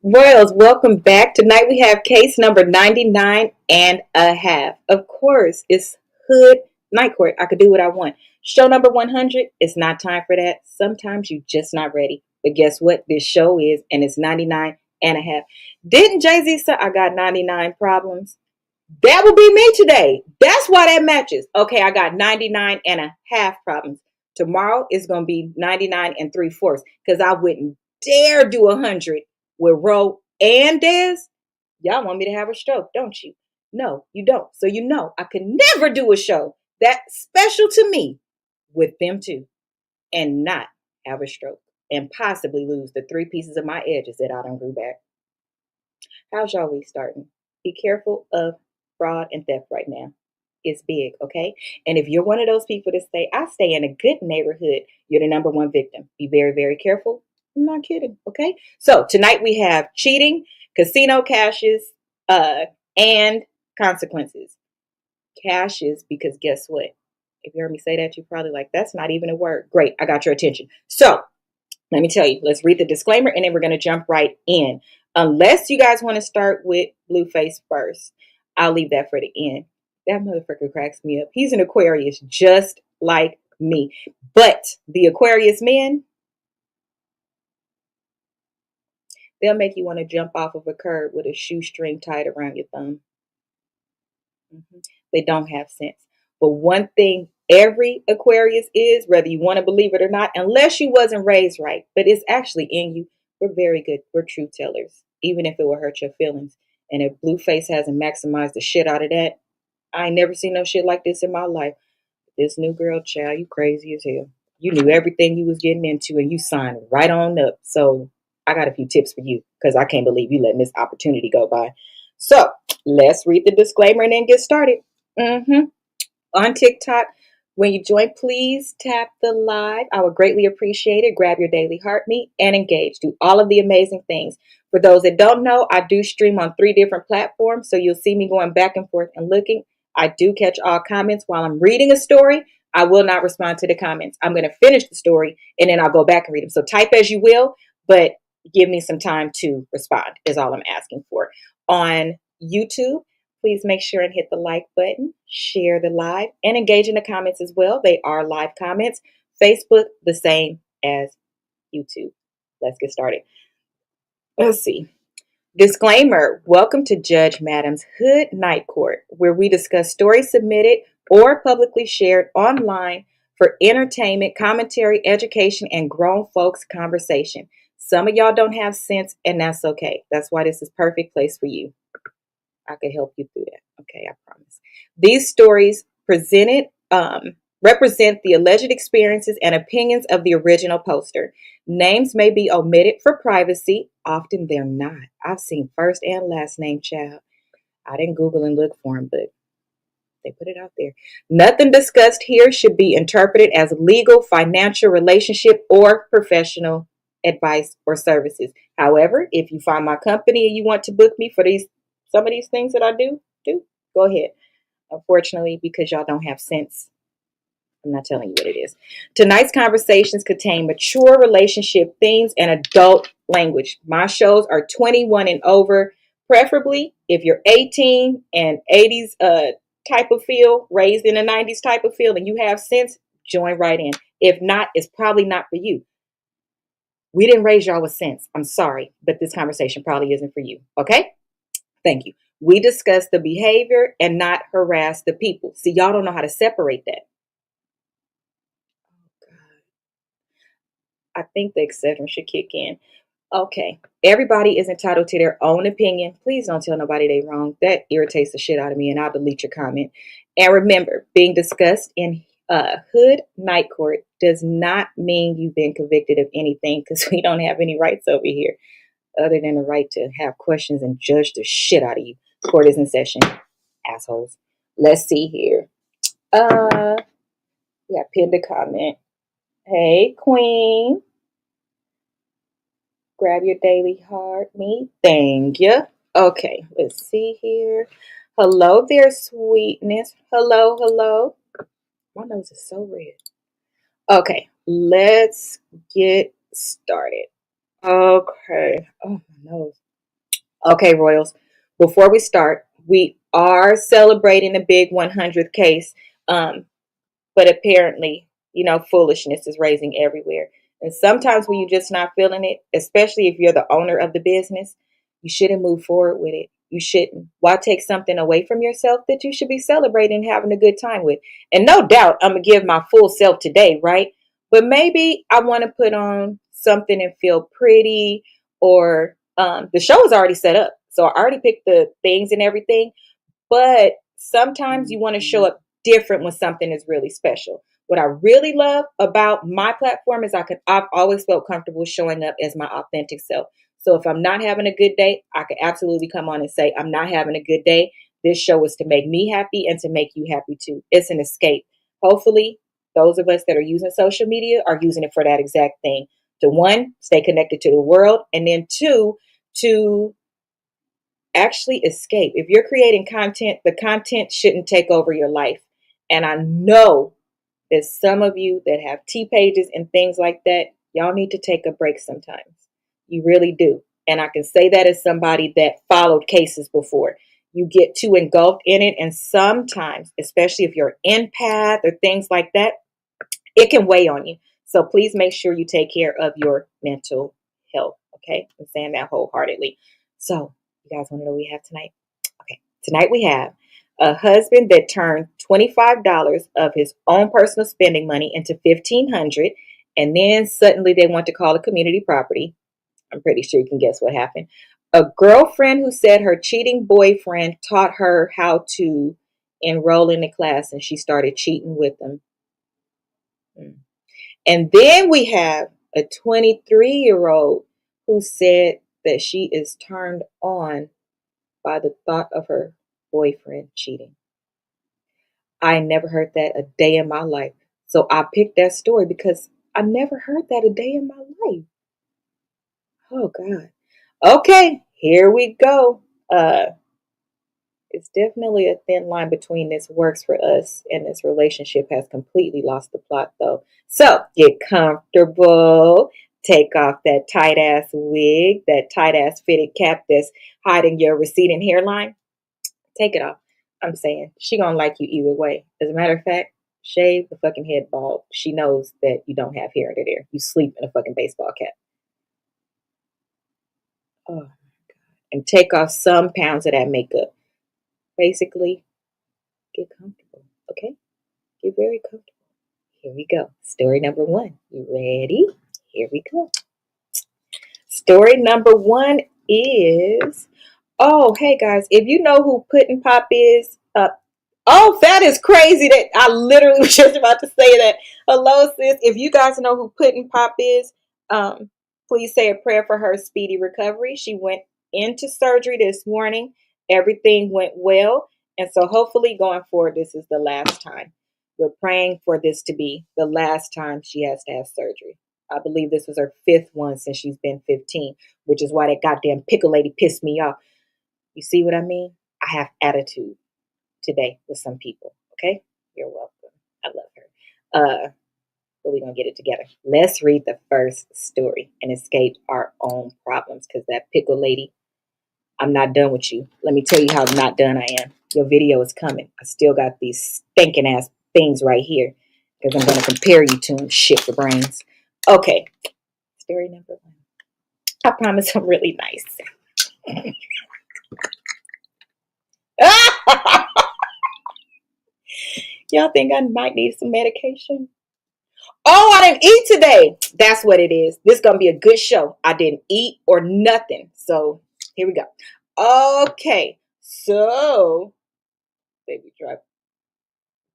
Royals, welcome back. Tonight we have case number 99 and a half. Of course, it's Hood Night Court. I could do what I want. Show number 100, it's not time for that. Sometimes you're just not ready. But guess what? This show is, and it's 99 and a half. Didn't Jay-Z say I got 99 problems? That will be me today. That's why that matches. Okay, I got 99 and a half problems. Tomorrow is going to be 99 and three-fourths because I wouldn't dare do 100 with Ro and Des. Y'all want me to have a stroke, don't you? No, you don't. So you know I could never do a show that special to me with them two and not have a stroke and possibly lose the three pieces of my edges that I don't grew back. How's y'all week starting? Be careful of fraud and theft right now. It's big, okay? And if you're one of those people that say, I stay in a good neighborhood, you're the number one victim. Be very, very careful. I'm not kidding, okay? So tonight we have cheating, casino cashes, and consequences. Cashes, because guess what? If you heard me say that, you're probably like, that's not even a word. Great, I got your attention. So let me tell you, let's read the disclaimer and then we're going to jump right in. Unless you guys want to start with Blueface first, I'll leave that for the end. That motherfucker cracks me up. He's an Aquarius just like me. But the Aquarius men, they'll make you want to jump off of a curb with a shoestring tied around your thumb. They don't have sense. But one thing every Aquarius is, whether you want to believe it or not, unless you wasn't raised right, but it's actually in you, we're very good. We're truth tellers, even if it will hurt your feelings. And if Blueface hasn't maximized the shit out of that, I ain't never seen no shit like this in my life. This new girl, child, you crazy as hell. You knew everything you was getting into and you signed right on up. So I got a few tips for you because I can't believe you letting this opportunity go by. So let's read the disclaimer and then get started. On TikTok, when you join, please tap the live. I would greatly appreciate it. Grab your daily heart meat and engage. Do all of the amazing things. For those that don't know, I do stream on 3 different platforms, so you'll see me going back and forth and looking. I do catch all comments while I'm reading a story. I will not respond to the comments. I'm going to finish the story and then I'll go back and read them. So type as you will, but give me some time to respond is all I'm asking for. On YouTube, please make sure and hit the like button, share the live, and engage in the comments as well. They are live comments. Facebook, the same as YouTube. Let's get started. Let's see. Disclaimer. Welcome to Judge Madam's Hood Night Court, where we discuss stories submitted or publicly shared online for entertainment, commentary, education, and grown folks conversation. Some of y'all don't have sense, and that's okay. That's why this is perfect place for you. I could help you through that. Okay, I promise. These stories presented represent the alleged experiences and opinions of the original poster. Names may be omitted for privacy. Often they're not. I've seen first and last name child. I didn't Google and look for them, but they put it out there. Nothing discussed here should be interpreted as legal, financial, relationship, or professional advice or services. However, if you find my company and you want to book me for some of these things that I do, go ahead. Unfortunately, because y'all don't have sense, I'm not telling you what it is. Tonight's conversations contain mature relationship themes and adult language. My shows are 21 and over. Preferably, if you're 18 and 80s type of feel, raised in the 90s type of feel, and you have sense, join right in. If not, it's probably not for you. We didn't raise y'all with sense. I'm sorry, but this conversation probably isn't for you. Okay? Thank you. We discuss the behavior and not harass the people. See, y'all don't know how to separate that. I think the exception should kick in. Okay. Everybody is entitled to their own opinion. Please don't tell nobody they wrong. That irritates the shit out of me, and I'll delete your comment. And remember, being discussed in Hood Night Court does not mean you've been convicted of anything, because we don't have any rights over here other than the right to have questions and judge the shit out of you. Court is in session, assholes. Let's see here. Yeah, pinned a comment. Hey, Queen. Grab your daily heart meat. Thank you. Okay, let's see here. Hello there, sweetness. Hello, hello. My nose is so red. Okay, let's get started. Okay. Oh, my nose. Okay, Royals, before we start, we are celebrating the big 100th case. Um, but apparently, foolishness is raising everywhere. And sometimes when you're just not feeling it, especially if you're the owner of the business, you shouldn't move forward with it. You shouldn't. Why take something away from yourself that you should be celebrating and having a good time with? And no doubt I'm going to give my full self today, right? But maybe I want to put on something and feel pretty, or the show is already set up. So I already picked the things and everything. But sometimes you want to show up different when something is really special. What I really love about my platform is I've always felt comfortable showing up as my authentic self. So if I'm not having a good day, I could absolutely come on and say, I'm not having a good day. This show is to make me happy and to make you happy too. It's an escape. Hopefully, those of us that are using social media are using it for that exact thing. To one, stay connected to the world, and then two, to actually escape. If you're creating content, the content shouldn't take over your life. And I know that some of you that have T pages and things like that, y'all need to take a break sometimes. You really do. And I can say that as somebody that followed cases before. You get too engulfed in it. And sometimes, especially if you're empath or things like that, it can weigh on you. So please make sure you take care of your mental health. Okay. I'm saying that wholeheartedly. So you guys want to know what we have tonight? Okay. Tonight we have a husband that turned $25 of his own personal spending money into $1,500. And then suddenly they want to call it community property. I'm pretty sure you can guess what happened. A girlfriend who said her cheating boyfriend taught her how to enroll in the class and she started cheating with him. And then we have a 23-year-old who said that she is turned on by the thought of her boyfriend cheating. I never heard that a day in my life. So I picked that story because I never heard that a day in my life. Oh, God. Okay, here we go. It's definitely a thin line between this works for us and this relationship has completely lost the plot, though. So get comfortable. Take off that tight ass wig, that tight ass fitted cap that's hiding your receding hairline. Take it off. I'm saying she gonna like you either way. As a matter of fact, shave the fucking head bald. She knows that you don't have hair under there. You sleep in a fucking baseball cap. Oh, and take off some pounds of that makeup. Basically, get comfortable. Okay? Get very comfortable. Here we go. Story number one. You ready? Here we go. Story number one is, oh, hey guys, if you know who Puddin' Pop is, oh, that is crazy that I literally was just about to say that. Hello, sis. If you guys know who Puddin' Pop is, please say a prayer for her speedy recovery. She went into surgery this morning. Everything went well. And so hopefully going forward, this is the last time. We're praying for this to be the last time she has to have surgery. I believe this was her fifth one since she's been 15, which is why that goddamn pickle lady pissed me off. You see what I mean? I have attitude today with some people. Okay? You're welcome. I love her. But we're going to get it together. Let's read the first story and escape our own problems because that pickle lady, I'm not done with you. Let me tell you how not done I am. Your video is coming. I still got these stinking ass things right here because I'm going to compare you to them. Shit for brains. Okay. Story number one. I promise I'm really nice. Y'all think I might need some medication? Oh, I didn't eat today. That's what it is. This is going to be a good show. I didn't eat or nothing. So here we go. Okay. So, baby drive.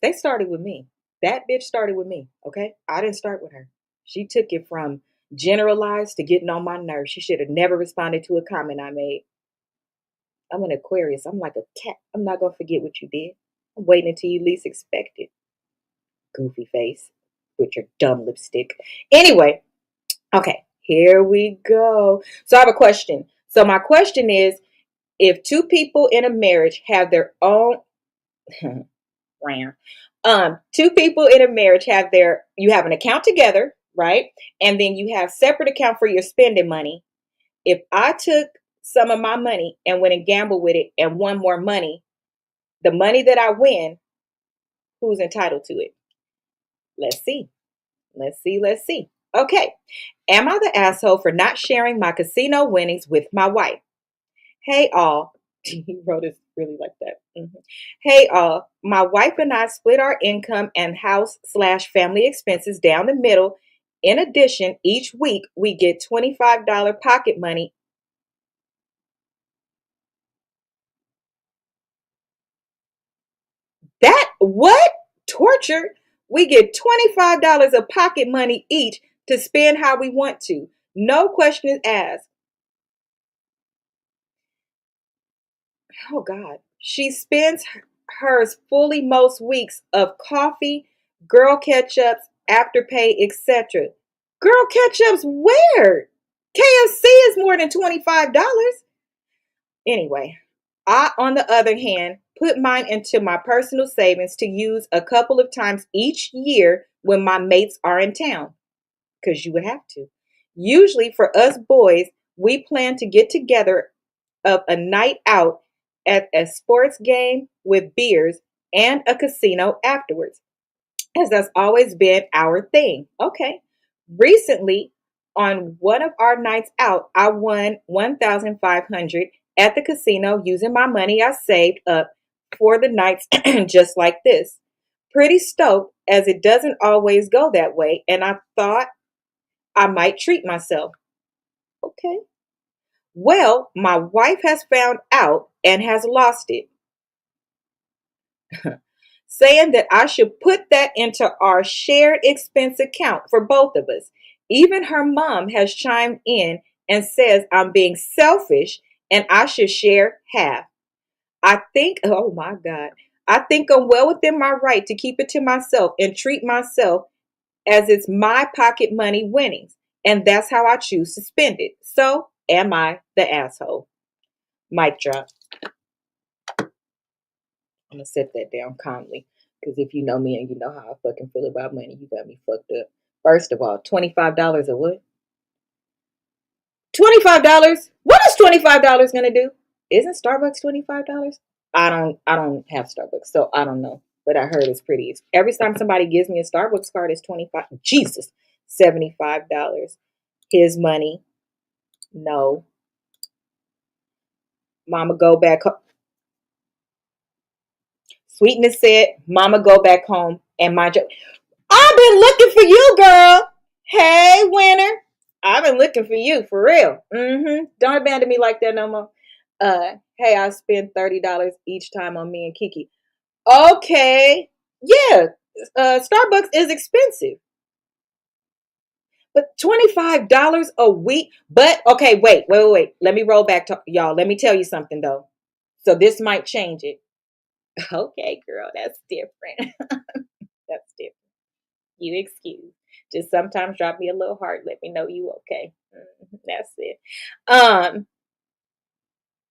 They started with me. That bitch started with me. Okay. I didn't start with her. She took it from generalized to getting on my nerves. She should have never responded to a comment I made. I'm an Aquarius. I'm like a cat. I'm not going to forget what you did. I'm waiting until you least expect it. Goofy face with your dumb lipstick. Anyway, okay, here we go. So I have a question. So my question is, if two people in a marriage have their own two people in a marriage have you have an account together, right? And then you have separate account for your spending money. If I took some of my money and went and gambled with it and won more money, the money that I win, who's entitled to it? Let's see. Let's see. Let's see. Okay. Am I the asshole for not sharing my casino winnings with my wife? Hey, all. He wrote it really like that. Hey, all. My wife and I split our income and house/family expenses down the middle. In addition, each week we get $25 pocket money. That what? Torture? We get $25 of pocket money each to spend how we want to. No question is asked. Oh God. She spends hers fully most weeks of coffee, girl catch-ups, afterpay, etc. Girl catch-ups where? KFC is more than $25. Anyway, I, on the other hand, put mine into my personal savings to use a couple of times each year when my mates are in town, because you would have to. Usually for us boys, we plan to get together of a night out at a sports game with beers and a casino afterwards, as that's always been our thing. Okay. Recently, on one of our nights out, I won 1,500 at the casino using my money I saved up for the nights just like this. Pretty stoked, as it doesn't always go that way, and I thought I might treat myself. Okay. Well, my wife has found out and has lost it, saying that I should put that into our shared expense account for both of us. Even her mom has chimed in and says I'm being selfish and I should share half. I think, oh my God, I think I'm well within my right to keep it to myself and treat myself as it's my pocket money winnings. And that's how I choose to spend it. So, am I the asshole? Mic drop. I'm gonna set that down calmly. Because if you know me and you know how I fucking feel about money, you got me fucked up. First of all, $25 or what? $25? What is $25 gonna do? Isn't Starbucks $25? I don't have Starbucks, so I don't know. But I heard it's pretty. Every time somebody gives me a Starbucks card, it's 25. Jesus, $75. His money. No. Mama go back home. Sweetness said, Mama go back home and mind your. I've been looking for you, girl. Hey, winner. I've been looking for you, for real. Don't abandon me like that no more. Hey, I spend $30 each time on me and Kiki. Okay. Yeah. Starbucks is expensive. But $25 a week. But okay, wait. Let me roll back to y'all. Let me tell you something though. So this might change it. Okay, girl, that's different. That's different. You excuse. Just sometimes drop me a little heart. Let me know you okay. That's it.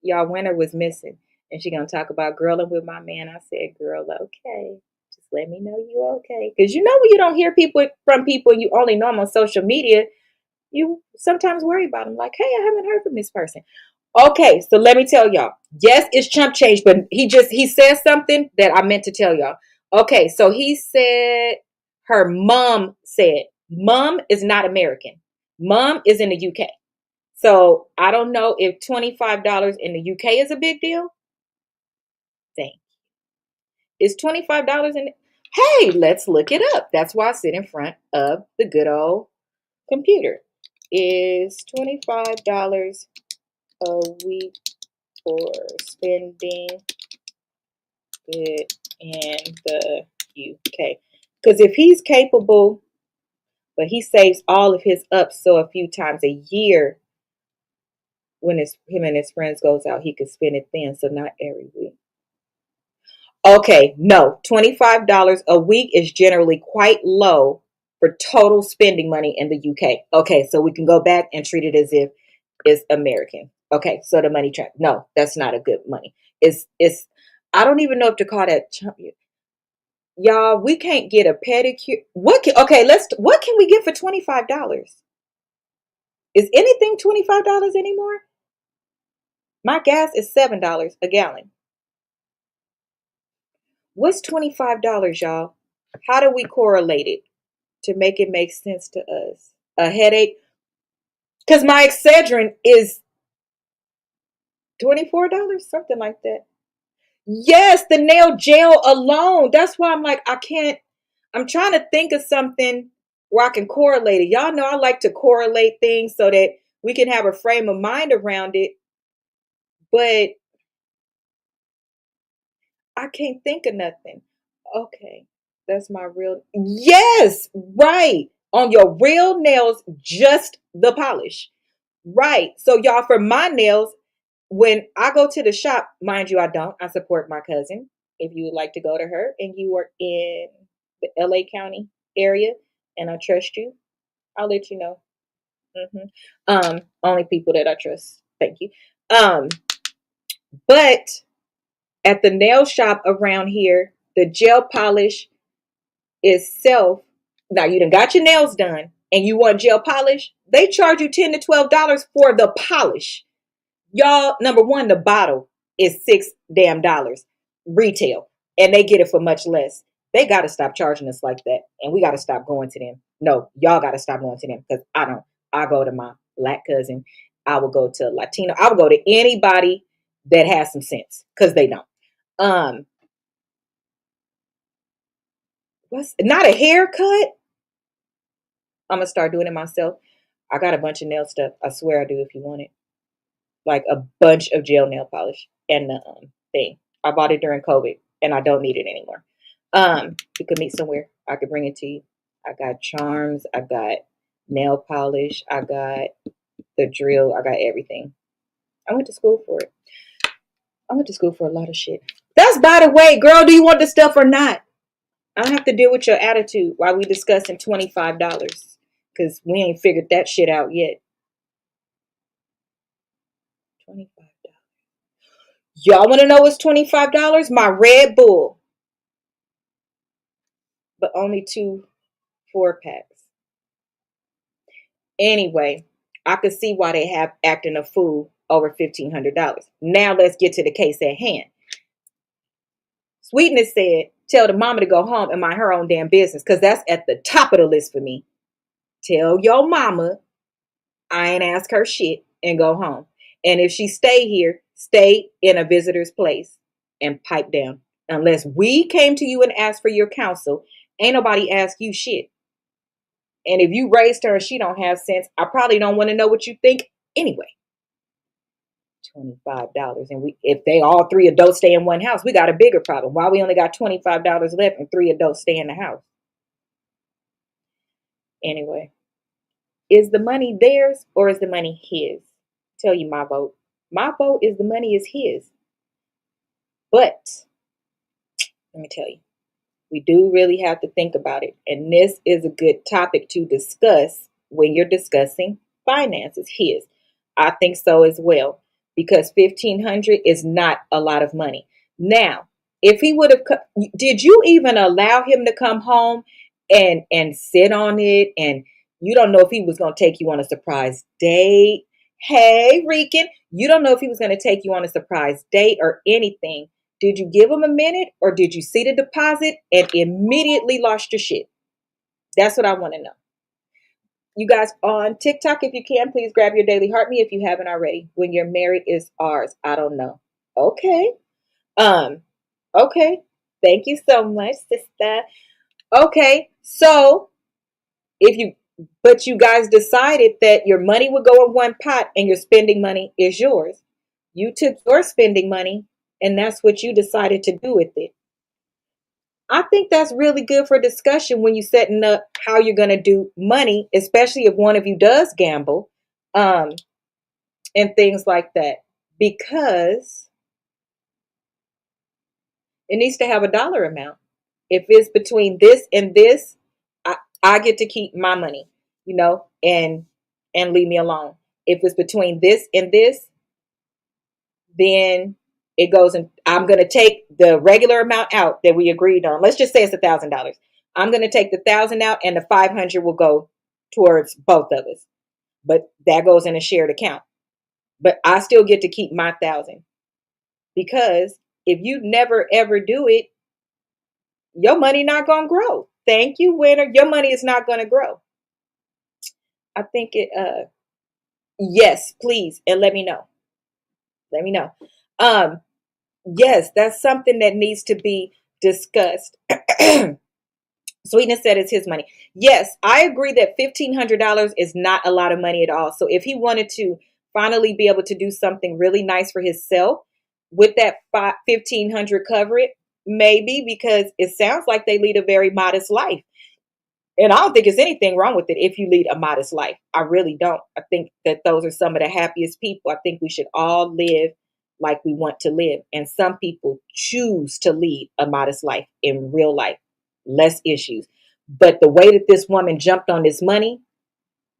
Y'all, winter was missing, and she gonna talk about girling with my man. I said, girl, okay. Just let me know you okay. Because you know when you don't hear people from people you only know them on social media, you sometimes worry about them. Like, hey, I haven't heard from this person. Okay, so let me tell y'all. Yes, it's chump change, but he said something that I meant to tell y'all. Okay, so he said her mom said, mom is not American. Mom is in the UK. So I don't know if $25 in the UK is a big deal. Dang. Is $25 in Hey, let's look it up. That's why I sit in front of the good old computer. Is $25 a week for spending it in the UK? Because if he's capable, but he saves all of his ups, so a few times a year when him and his friends goes out, he could spend it then. So not every week. Okay, no, $25 a week is generally quite low for total spending money in the UK. Okay, so we can go back and treat it as if it's American. Okay, so the money track. No, that's not a good money. It's I don't even know if to call that y'all, we can't get a pedicure. What can we get for $25? Is anything $25 anymore? My gas is $7 a gallon. What's $25, y'all? How do we correlate it to make it make sense to us? A headache? Because my Excedrin is $24, something like that. Yes, the nail gel alone. That's why I'm like, I can't. I'm trying to think of something where I can correlate it. Y'all know I like to correlate things so that we can have a frame of mind around it. But I can't think of nothing. Okay, that's my real. Yes, right. On your real nails, just the polish. Right. So, y'all, for my nails, when I go to the shop, mind you, I don't. I support my cousin. If you would like to go to her and you are in the LA County area and I trust you, I'll let you know. Only people that I trust. Thank you. Um, but at the nail shop around here, the gel polish itself. Now you done got your nails done and you want gel polish. They charge you $10 to $12 for the polish. Y'all, number one, the bottle is $6 damn retail, and they get it for much less. They got to stop charging us like that, and we got to stop going to them. No, y'all got to stop going to them because I don't. I go to my black cousin. I will go to Latino. I will go to anybody that has some sense because they don't. Um, what's not a haircut? I'm gonna start doing it myself. I got a bunch of nail stuff. I swear I do. If you want it, like a bunch of gel nail polish and the thing. I bought it during COVID and I don't need it anymore. We could meet somewhere. I could bring it to you. I got charms. I got nail polish. I got the drill. I got everything. I went to school for it. I went to school for a lot of shit. That's by the way, girl. Do you want the stuff or not? I don't have to deal with your attitude while we discussing $25 because we ain't figured that shit out yet. $25. Y'all want to know what's $25? My Red Bull, but only 2 4-packs. Anyway, I could see why they have acting a fool over $1,500. Now let's get to the case at hand. Sweetness said, tell the mama to go home and mind her own damn business because that's at the top of the list for me. Tell your mama I ain't ask her shit and go home. And if she stay here, stay in a visitor's place and pipe down. Unless we came to you and asked for your counsel, ain't nobody ask you shit. And if you raised her and she don't have sense, I probably don't want to know what you think anyway. $25. And if they all 3 adults stay in one house, we got a bigger problem. Why we only got $25 left and 3 adults stay in the house? Anyway, is the money theirs or is the money his? Tell you my vote. My vote is the money is his. But let me tell you, we do really have to think about it. And this is a good topic to discuss when you're discussing finances. His. I think so as well. Because $1,500 is not a lot of money. Now, if he would have, did you even allow him to come home and sit on it? And you don't know if he was going to take you on a surprise date. Hey, Rican, you don't know if he was going to take you on a surprise date or anything. Did you give him a minute or did you see the deposit and immediately lost your shit? That's what I want to know. You guys on TikTok, if you can, please grab your daily heart me if you haven't already. When you're married is ours. I don't know. Okay. Okay. Thank you so much, sister. Okay. So but you guys decided that your money would go in one pot and your spending money is yours. You took your spending money and that's what you decided to do with it. I think that's really good for discussion when you're setting up how you're going to do money, especially if one of you does gamble, and things like that, because it needs to have a dollar amount. If it's between this and this, I get to keep my money, and leave me alone. If it's between this and this, then it goes and I'm going to take the regular amount out that we agreed on. Let's just say it's $1,000. I'm going to take the 1,000 out and the 500 will go towards both of us. But that goes in a shared account. but I still get to keep my 1,000 because if you never ever do it, your money not gonna grow. Thank you, winner. Your money is not gonna grow. I think it. Yes, please, and let me know. Let me know. Um, yes, that's something that needs to be discussed. Sweetness said it's his money. Yes, I agree that $1,500 is not a lot of money at all. So if he wanted to finally be able to do something really nice for himself with that 1,500 cover it, maybe, because it sounds like they lead a very modest life. And I don't think there's anything wrong with it if you lead a modest life. I really don't. I think that those are some of the happiest people. I think we should all live like we want to live. And some people choose to lead a modest life in real life, less issues. But the way that this woman jumped on this money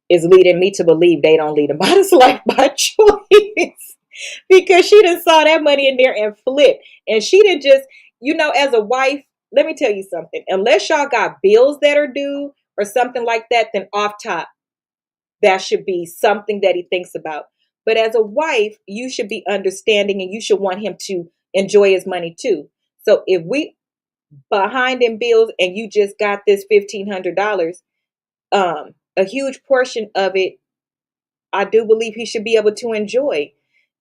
is leading me to believe they don't lead a modest life by choice. Because she done saw that money in there and flipped. And she didn't just, as a wife, let me tell you something. Unless y'all got bills that are due or something like that, then off top, that should be something that he thinks about. But as a wife, you should be understanding and you should want him to enjoy his money too. So if we behind in bills and you just got this $1,500, a huge portion of it, I do believe he should be able to enjoy.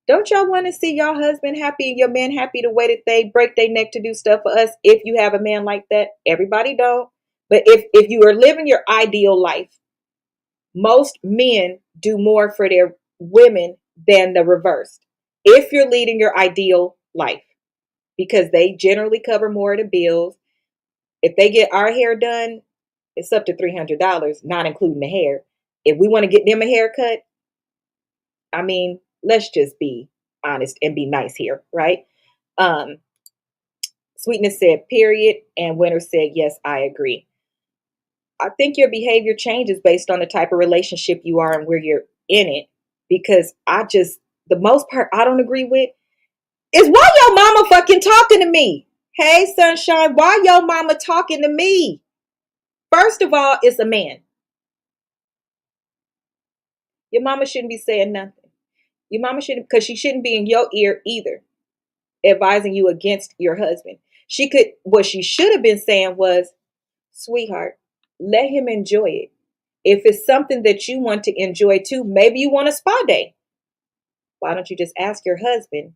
Don't y'all want to see your husband happy and your man happy the way that they break their neck to do stuff for us if you have a man like that? Everybody don't. But if you are living your ideal life, most men do more for their women than the reverse. If you're leading your ideal life, because they generally cover more of the bills. If they get our hair done, it's up to $300, not including the hair. If we want to get them a haircut, I mean, let's just be honest and be nice here, right? Um, Sweetness said, period. And Winter said, yes, I agree. I think your behavior changes based on the type of relationship you are and where you're in it. Because the most part I don't agree with is why your mama fucking talking to me? Hey, sunshine, why your mama talking to me? First of all, it's a man. Your mama shouldn't be saying nothing. Your mama shouldn't, because she shouldn't be in your ear either, advising you against your husband. What she should have been saying was, sweetheart, let him enjoy it. If it's something that you want to enjoy too, maybe you want a spa day. Why don't you just ask your husband,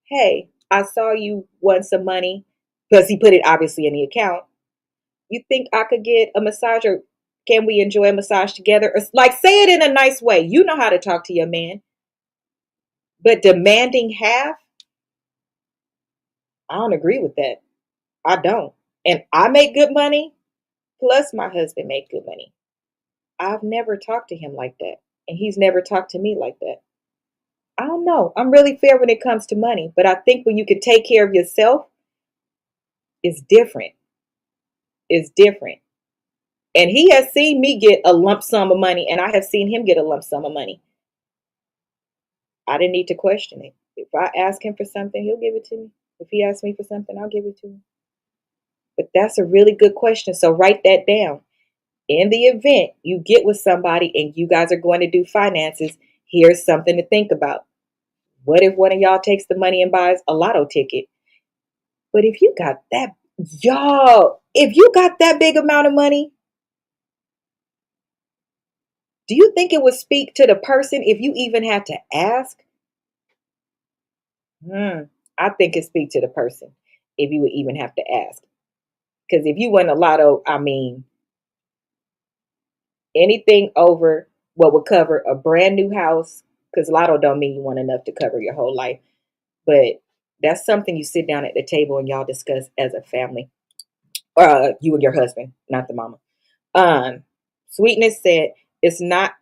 hey, I saw you want some money, because he put it obviously in the account. You think I could get a massage, or can we enjoy a massage together? Or like, say it in a nice way. You know how to talk to your man. But demanding half, I don't agree with that. I don't. And I make good money, plus my husband make good money. I've never talked to him like that. And he's never talked to me like that. I don't know. I'm really fair when it comes to money. But I think when you can take care of yourself, it's different. It's different. And he has seen me get a lump sum of money, and I have seen him get a lump sum of money. I didn't need to question it. If I ask him for something, he'll give it to me. If he asks me for something, I'll give it to him. But that's a really good question. So write that down. In the event you get with somebody and you guys are going to do finances, here's something to think about. What if one of y'all takes the money and buys a lotto ticket? But if you got that big amount of money, do you think it would speak to the person if you even had to ask? I think it speaks to the person if you would even have to ask. Because if you win a lotto, I mean, anything over what would cover a brand new house, because lotto don't mean you want enough to cover your whole life. But that's something you sit down at the table and y'all discuss as a family. You and your husband, not the mama. Sweetness said, it's not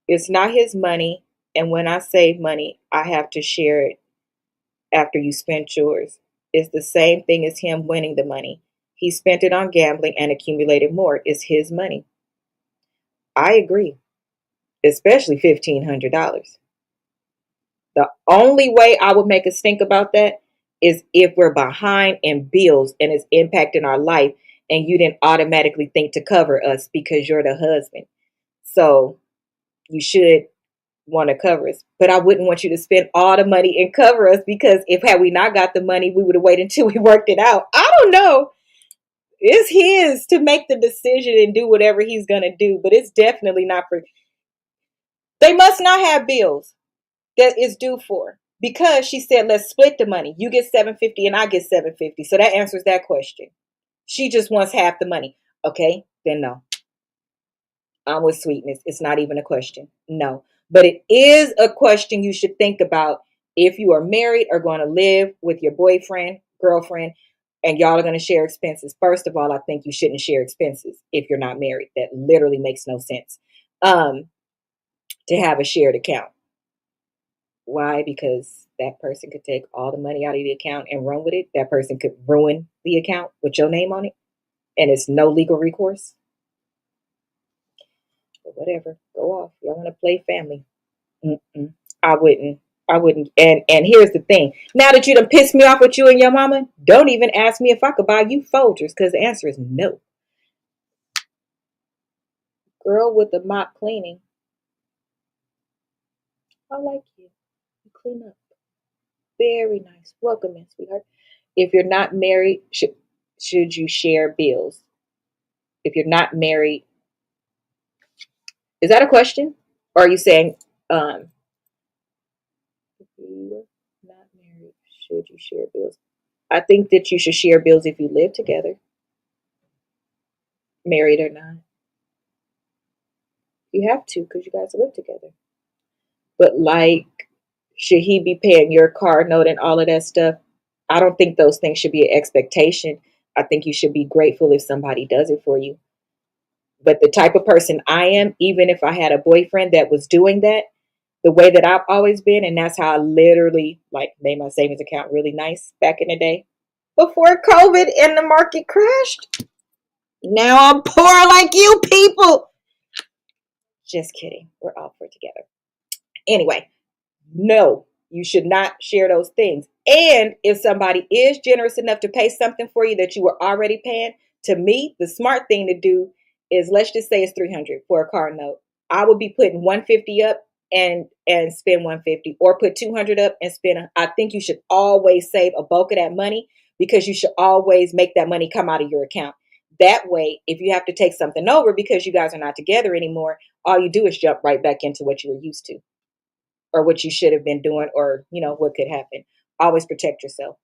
his money. And when I save money, I have to share it after you spent yours. It's the same thing as him winning the money. He spent it on gambling and accumulated more. It's his money. I agree, especially $1,500. The only way I would make us think about that is if we're behind in bills and it's impacting our life and you didn't automatically think to cover us because you're the husband. So you should want to cover us. But I wouldn't want you to spend all the money and cover us, because if had we not got the money, we would have waited until we worked it out. I don't know. It's his to make the decision and do whatever he's going to do, but it's definitely not for. They must not have bills that is due for, because she said, let's split the money. You get 750 and I get 750. So that answers that question. She just wants half the money. Okay, then no. I'm with Sweetness. It's not even a question. No. But it is a question you should think about if you are married or going to live with your boyfriend, girlfriend, and y'all are going to share expenses. First of all, I think you shouldn't share expenses if you're not married. That literally makes no sense. To have a shared account. Why? Because that person could take all the money out of the account and run with it. That person could ruin the account with your name on it, and it's no legal recourse. But whatever, go off. Y'all want to play family? I wouldn't. I wouldn't. And here's the thing. Now that you done pissed me off with you and your mama, don't even ask me if I could buy you Folgers, because the answer is no. Girl with the mop cleaning. I like you. You clean up. Very nice. Welcome in, sweetheart. If you're not married, should you share bills? If you're not married, is that a question? Or are you saying, if you're not married, should you share bills? I think that you should share bills if you live together, married or not. You have to, because you guys live together. But like, should he be paying your car note and all of that stuff? I don't think those things should be an expectation. I think you should be grateful if somebody does it for you. But the type of person I am, even if I had a boyfriend that was doing that, the way that I've always been, and that's how I literally like made my savings account really nice back in the day, before COVID and the market crashed. Now I'm poor like you people. Just kidding. We're all poor together. Anyway, no, you should not share those things. And if somebody is generous enough to pay something for you that you were already paying, to me, the smart thing to do is, let's just say it's 300 for a car note. I would be putting 150 up and spend 150, or put 200 up and spend. I think you should always save a bulk of that money, because you should always make that money come out of your account. That way, if you have to take something over because you guys are not together anymore, all you do is jump right back into what you were used to, or what you should have been doing, or what could happen. Always protect yourself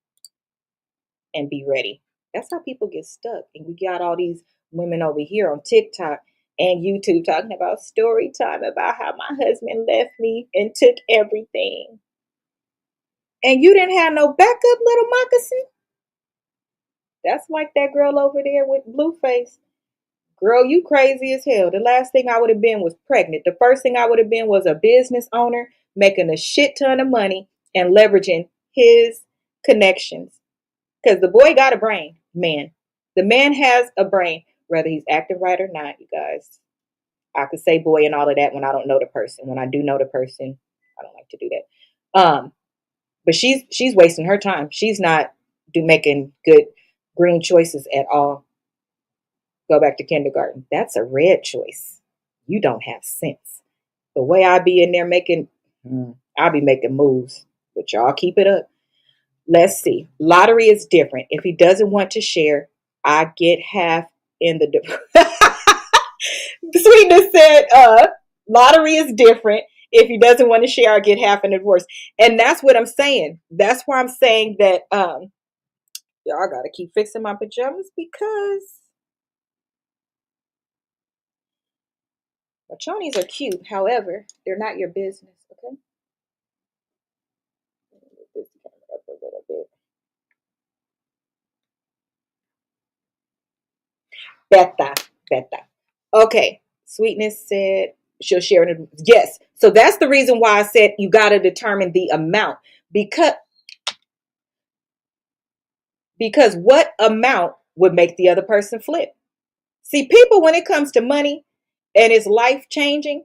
and be ready. That's how people get stuck. And we got all these women over here on TikTok and YouTube talking about story time about how my husband left me and took everything. And you didn't have no backup, little moccasin? That's like that girl over there with blue face. Girl, you crazy as hell. The last thing I would have been was pregnant. The first thing I would have been was a business owner making a shit ton of money and leveraging his connections. Because the boy got a brain, man. The man has a brain, whether he's acting right or not, you guys. I could say boy and all of that when I don't know the person. When I do know the person, I don't like to do that. But she's wasting her time. She's not making good green choices at all. Go back to kindergarten. That's a red choice. You don't have sense. The way I be in there I'll be making moves, but y'all keep it up. Let's see. Lottery is different. If he doesn't want to share, I get half in the Sweetness said, lottery is different. If he doesn't want to share, I get half in the divorce. And that's what I'm saying. That's why I'm saying that y'all gotta keep fixing my pajamas, because my chonies are cute. However, they're not your business, okay? Let me move this camera up a little bit. Beta. Okay. Sweetness said she'll share it. Yes. So that's the reason why I said you got to determine the amount, because what amount would make the other person flip? See, people, when it comes to money and it's life changing,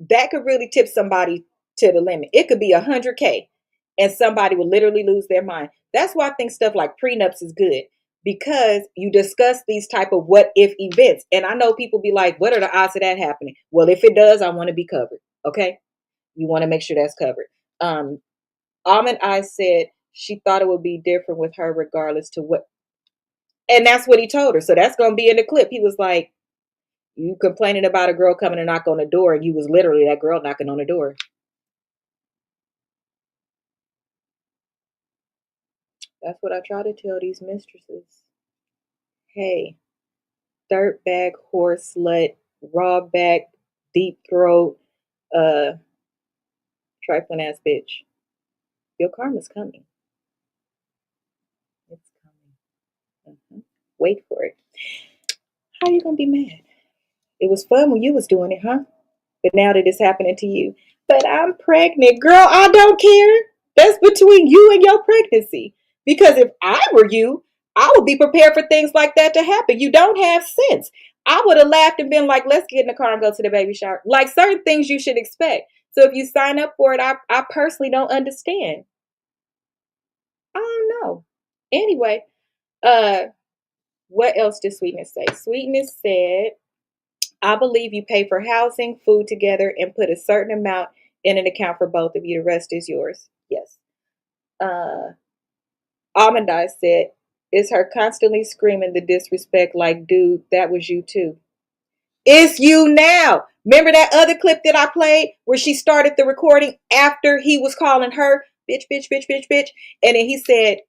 that could really tip somebody to the limit. It could be 100K and somebody will literally lose their mind. That's why I think stuff like prenups is good, because you discuss these type of what if events. And I know people be like, what are the odds of that happening? Well, if it does, I want to be covered. Okay. You want to make sure that's covered. Um, Almond Eye said she thought it would be different with her regardless to what, and that's what he told her. So that's gonna be in the clip. He was like, "You complaining about a girl coming to knock on the door, and you was literally that girl knocking on the door." That's what I try to tell these mistresses. Hey, dirtbag, horse slut, raw back, deep throat, uh, trifling ass bitch. Your karma's coming. It's coming. Wait for it. How you gonna be mad? It was fun when you was doing it, huh? But now that it's happening to you. But I'm pregnant. Girl, I don't care. That's between you and your pregnancy. Because if I were you, I would be prepared for things like that to happen. You don't have sense. I would have laughed and been like, let's get in the car and go to the baby shower. Like certain things you should expect. So if you sign up for it, I personally don't understand. I don't know. Anyway, uh, what else did Sweetness say? Sweetness said, I believe you pay for housing, food together, and put a certain amount in an account for both of you. The rest is yours. Yes. Uh, Almond Eye said, is her constantly screaming the disrespect like, dude, that was you too. It's you now. Remember that other clip that I played where she started the recording after he was calling her bitch, bitch, bitch, bitch, bitch. And then he said,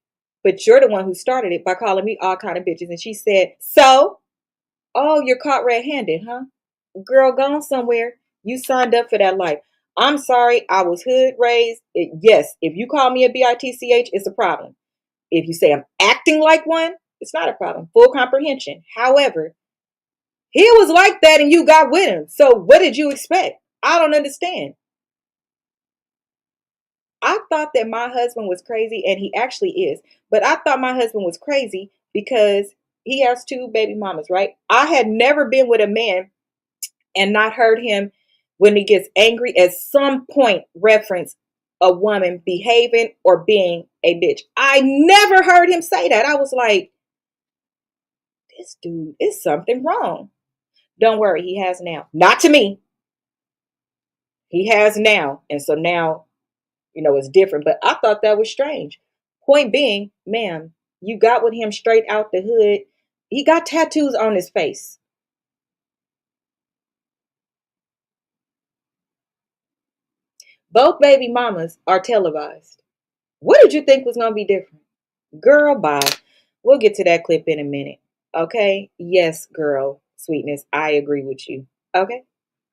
but you're the one who started it by calling me all kind of bitches. And she said, so, oh, you're caught red-handed, huh? Girl, gone somewhere. You signed up for that life. I'm sorry, I was hood raised. Yes, if you call me a bitch, it's a problem. If you say I'm acting like one, it's not a problem. Full comprehension. However, he was like that and you got with him. So what did you expect? I don't understand. I thought that my husband was crazy, and he actually is. But I thought my husband was crazy because he has two baby mamas, right? I had never been with a man and not heard him when he gets angry at some point reference a woman behaving or being a bitch. I never heard him say that. I was like, this dude is something wrong. Don't worry, he has now. Not to me. He has now. And so now, it's different. But I thought that was strange. Point being, ma'am, you got with him straight out the hood. He got tattoos on his face. Both baby mamas are televised. What did you think was going to be different? Girl, bye. We'll get to that clip in a minute. Okay? Yes, girl, sweetness. I agree with you. Okay?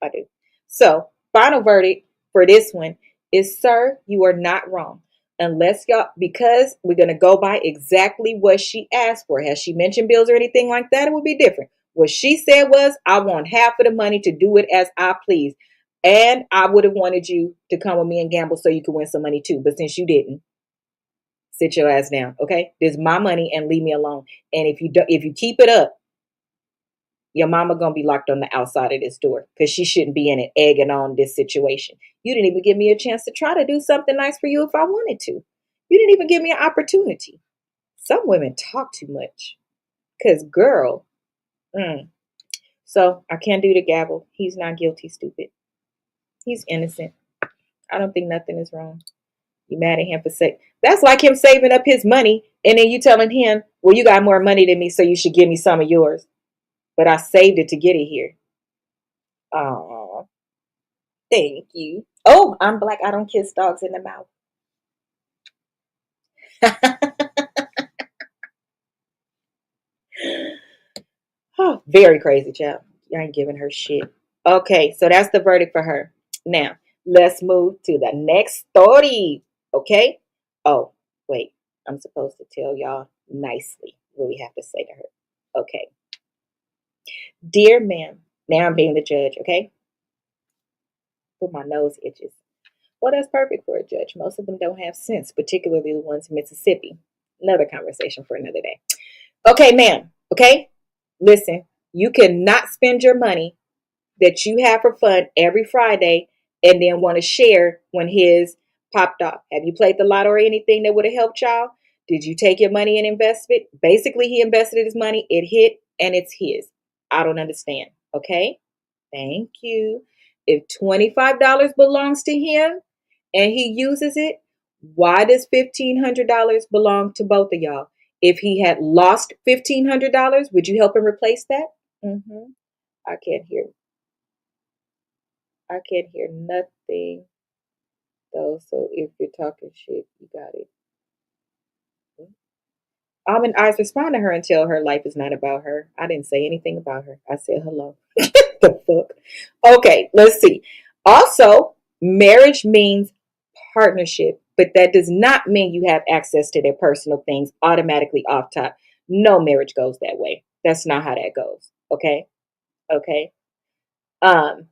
I do. So, final verdict for this one is, sir, you are not wrong. Unless y'all, because we're going to go by exactly what she asked for. Has she mentioned bills or anything like that? It would be different. What she said was, I want half of the money to do it as I please. And I would have wanted you to come with me and gamble so you could win some money too. But since you didn't, sit your ass down, okay? This is my money and leave me alone. And if you keep it up, your mama gonna be locked on the outside of this door because she shouldn't be in it egging on this situation. You didn't even give me a chance to try to do something nice for you if I wanted to. You didn't even give me an opportunity. Some women talk too much. Cause girl, so I can't do the gavel. He's not guilty, stupid. He's innocent. I don't think nothing is wrong. You mad at him for that's like him saving up his money and then you telling him, well, you got more money than me, so you should give me some of yours. But I saved it to get it here. Oh, thank you. Oh, I'm black. I don't kiss dogs in the mouth. Oh, very crazy, child. You ain't giving her shit. Okay, so that's the verdict for her. Now, let's move to the next story. Okay? Oh, wait. I'm supposed to tell y'all nicely what we have to say to her. Okay. Dear ma'am, now I'm being the judge, okay? But my nose itches. Well, that's perfect for a judge. Most of them don't have sense, particularly the ones in Mississippi. Another conversation for another day. Okay, ma'am, okay? Listen, you cannot spend your money that you have for fun every Friday and then want to share when his popped off. Have you played the lotto or anything that would have helped y'all? Did you take your money and invest it? Basically, he invested his money, it hit, and it's his. I don't understand. Okay? Thank you. If $25 belongs to him and he uses it, why does $1,500 belong to both of y'all? If he had lost $1,500, would you help him replace that? Mm-hmm. I can't hear. I can't hear nothing though. So if you're talking shit, you got it. Almond Eyes, respond to her and tell her life is not about her. I didn't say anything about her. I said hello. The fuck? Okay, let's see. Also, marriage means partnership, but that does not mean you have access to their personal things automatically off top. No marriage goes that way. That's not how that goes. Okay? Okay? Um,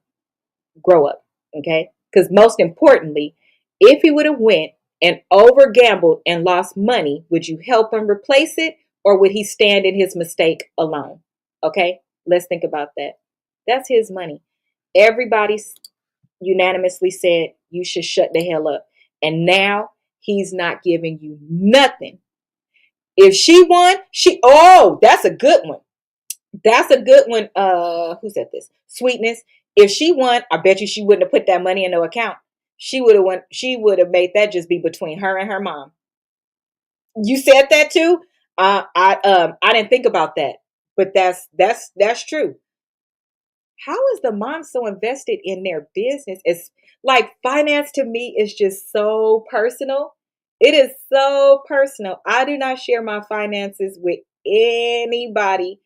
Grow up. Okay? Because most importantly, if he would have went and over gambled and lost money, would you help him replace it, or would he stand in his mistake alone? Okay? Let's think about that. That's his money. Everybody unanimously said you should shut the hell up. And now he's not giving you nothing. If she won, that's a good one. That's a good one. Who said this? Sweetness. If she won, I bet you she wouldn't have put that money in no account. She would have made that just be between her and her mom. You said that too? I didn't think about that. But that's true. How is the mom so invested in their business? It's like finance to me is just so personal. It is so personal. I do not share my finances with anybody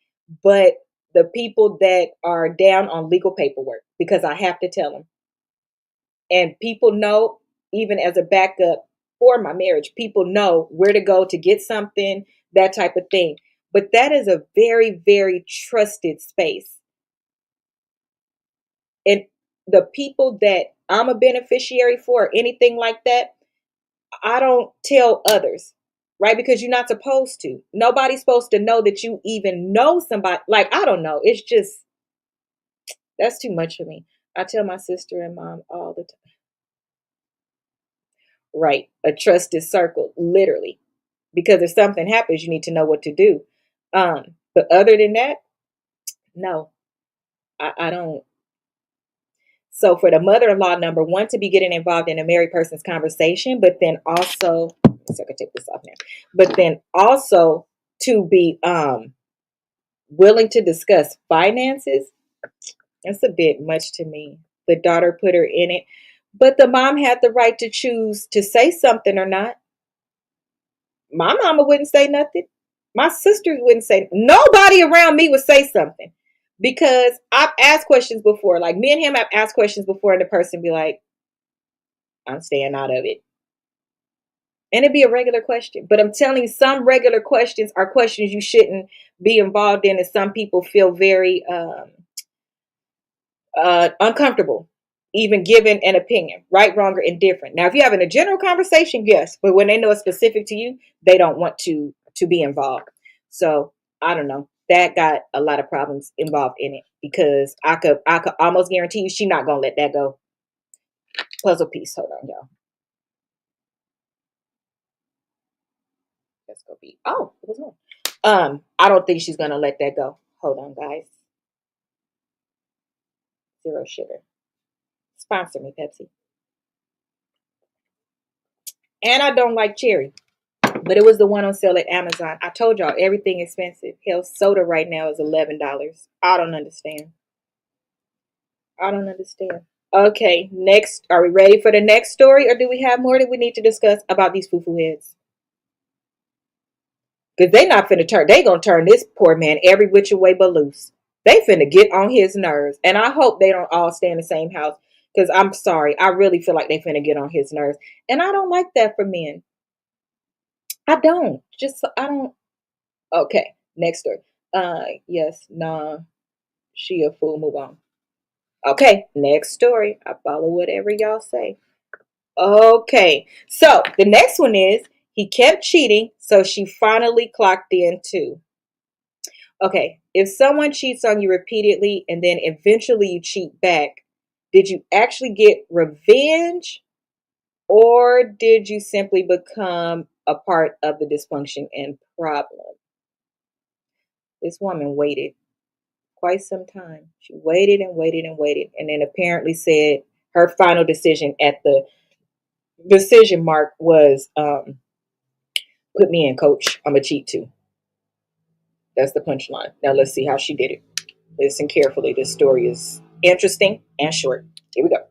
but the people that are down on legal paperwork because I have to tell them. And people know, even as a backup for my marriage, people know where to go to get something, that type of thing. But that is a very, very trusted space. And the people that I'm a beneficiary for, anything like that, I don't tell others, right? Because you're not supposed to. Nobody's supposed to know that you even know somebody. Like, I don't know. It's just, that's too much for me. I tell my sister and mom all the time. Right. A trusted circle, literally. Because if something happens, you need to know what to do. But other than that, no, I don't. So for the mother-in-law, number one, to be getting involved in a married person's conversation, but then also, so I can take this off now, but then also to be willing to discuss finances, that's a bit much to me. The daughter put her in it, but the mom had the right to choose to say something or not. My mama wouldn't say nothing. My sisters wouldn't say, nobody around me would say something because I've asked questions before. Like me and him have asked questions before, and the person be like, I'm staying out of it. And it'd be a regular question. But I'm telling you, some regular questions are questions you shouldn't be involved in. And some people feel very uncomfortable even giving an opinion, right, wrong, or indifferent. Now, if you're having a general conversation, yes. But when they know it's specific to you, they don't want to be involved. So I don't know. That got a lot of problems involved in it because I could almost guarantee you she's not gonna let that go. Puzzle piece. Hold on, y'all. That's gonna be it was on. I don't think she's gonna let that go. Hold on, guys. Zero sugar. Sponsor me, Pepsi. And I don't like cherry. But it was the one on sale at Amazon. I told y'all everything expensive. Hell, soda right now is $11. I don't understand. I don't understand. Okay, next. Are we ready for the next story, or do we have more that we need to discuss about these foo-foo heads? Because they not finna turn. They gonna turn this poor man every which way but loose. They finna get on his nerves, and I hope they don't all stay in the same house. Because I'm sorry, I really feel like they finna get on his nerves, and I don't like that for men. I don't. I don't. Okay, next story. Yes, nah, she a fool. Move on. Okay, next story. I follow whatever y'all say. Okay, so the next one is he kept cheating, so she finally clocked in too. Okay, if someone cheats on you repeatedly and then eventually you cheat back, did you actually get revenge or did you simply become a part of the dysfunction and problem? This woman waited quite some time. She waited and waited and waited, and then apparently said her final decision at the decision mark was, put me in, coach. I'm a cheat too. That's the punchline. Now let's see how she did it. Listen carefully. This story is interesting and short. Here we go.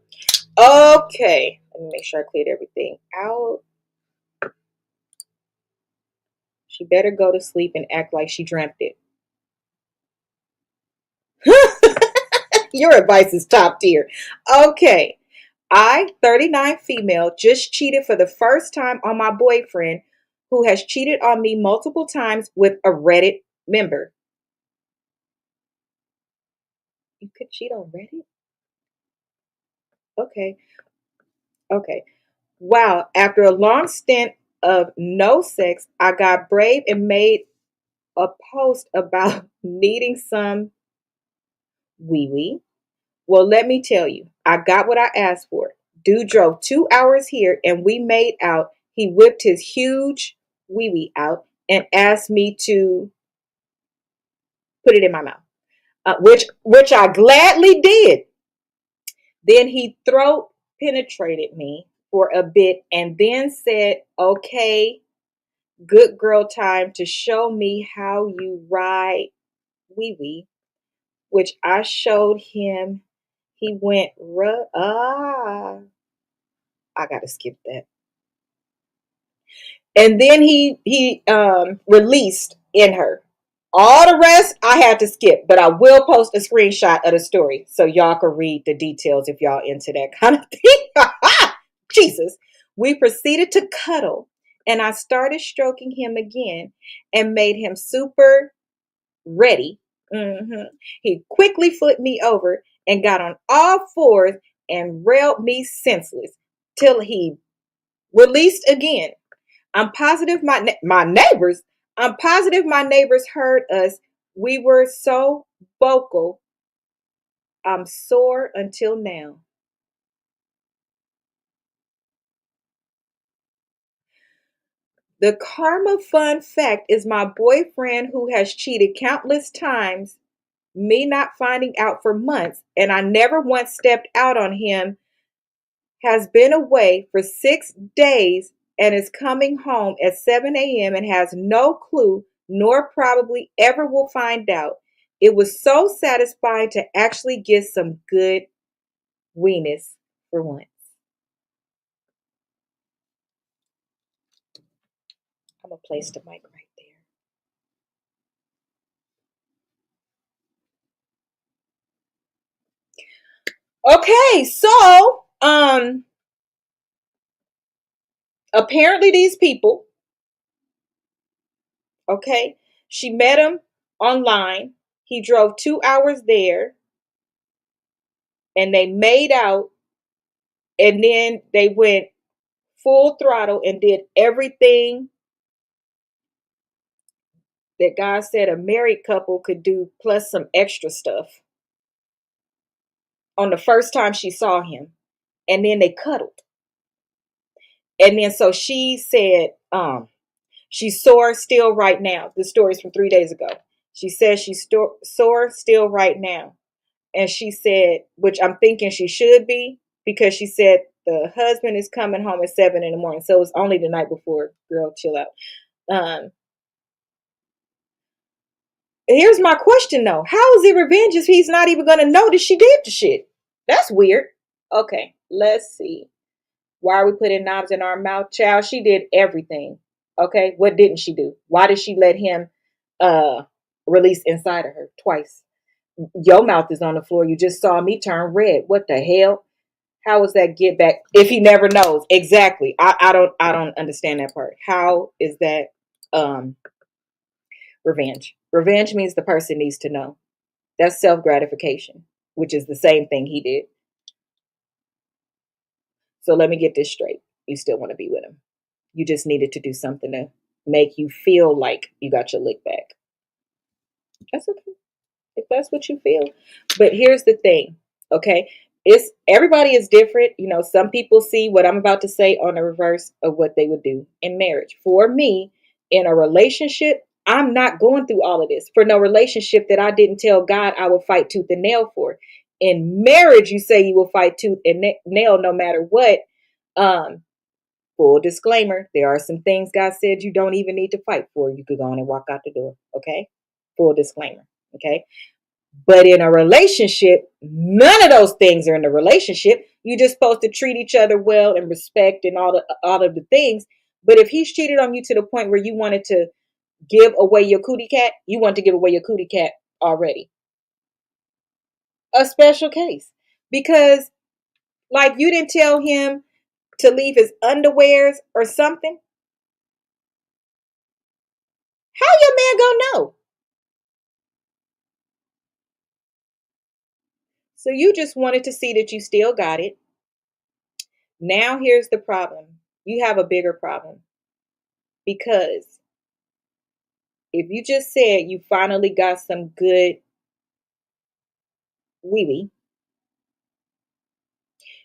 Okay. Let me make sure I cleared everything out. She better go to sleep and act like she dreamt it. Your advice is top tier. Okay. I, 39 female, just cheated for the first time on my boyfriend who has cheated on me multiple times with a Reddit member. You could cheat on Reddit? Okay. Okay. Wow. After a long stint of no sex, I got brave and made a post about needing some wee wee. Well, let me tell you, I got what I asked for. Dude drove 2 hours here and we made out. He whipped his huge wee wee out and asked me to put it in my mouth, which I gladly did. Then he throat penetrated me for a bit and then said, okay, good girl time to show me how you ride wee wee, which I showed him. He went, I gotta skip that. And then he released in her. All the rest I had to skip, but I will post a screenshot of the story so y'all can read the details if y'all into that kind of thing. Jesus. We proceeded to cuddle, and I started stroking him again and made him super ready. He quickly flipped me over and got on all fours and railed me senseless till he released again. I'm positive my neighbors. I'm positive my neighbors heard us. We were so vocal. I'm sore until now. The karma fun fact is my boyfriend who has cheated countless times, me not finding out for months, and I never once stepped out on him, has been away for 6 days and is coming home at 7 a.m. and has no clue, nor probably ever will find out. It was so satisfying to actually get some good weenus for once. I'm going to place the mic right there. Okay, so apparently these people, okay, she met him online. He drove 2 hours there and they made out, and then they went full throttle and did everything that God said a married couple could do, plus some extra stuff, on the first time she saw him. And then they cuddled. And then so she said, she's sore still right now. This story's from 3 days ago. She says she's sore still right now. And she said, which I'm thinking she should be, because she said the husband is coming home at 7 in the morning. So it's only the night before. Girl, chill out. Here's my question though. How is it revenge if he's not even going to notice she did the shit? That's weird. Okay, let's see. Why are we putting knobs in our mouth? Child, she did everything. Okay, what didn't she do? Why did she let him release inside of her twice? Your mouth is on the floor. You just saw me turn red. What the hell? How is that get back if he never knows? Exactly. I don't understand that part. How is that revenge? Revenge means the person needs to know. That's self-gratification, which is the same thing he did. So let me get this straight. You still want to be with him. You just needed to do something to make you feel like you got your lick back. That's okay. If that's what you feel. But here's the thing, okay? It's everybody is different. You know, some people see what I'm about to say on the reverse of what they would do in marriage. For me, in a relationship, I'm not going through all of this for no relationship that I didn't tell God I would fight tooth and nail for. In marriage, you say you will fight tooth and nail no matter what. Um, Full disclaimer, there are some things God said you don't even need to fight for. You could go on and walk out the door. Okay. Full disclaimer. Okay. But in a relationship, none of those things are in the relationship. You're just supposed to treat each other well and respect and all of the things. But if he's cheated on you to the point where you wanted to give away your cootie cat, you want to give away your cootie cat already. A special case. Because like you didn't tell him to leave his underwears or something. How your man gonna know? So you just wanted to see that you still got it. Now here's the problem. You have a bigger problem. Because if you just said you finally got some good wee wee,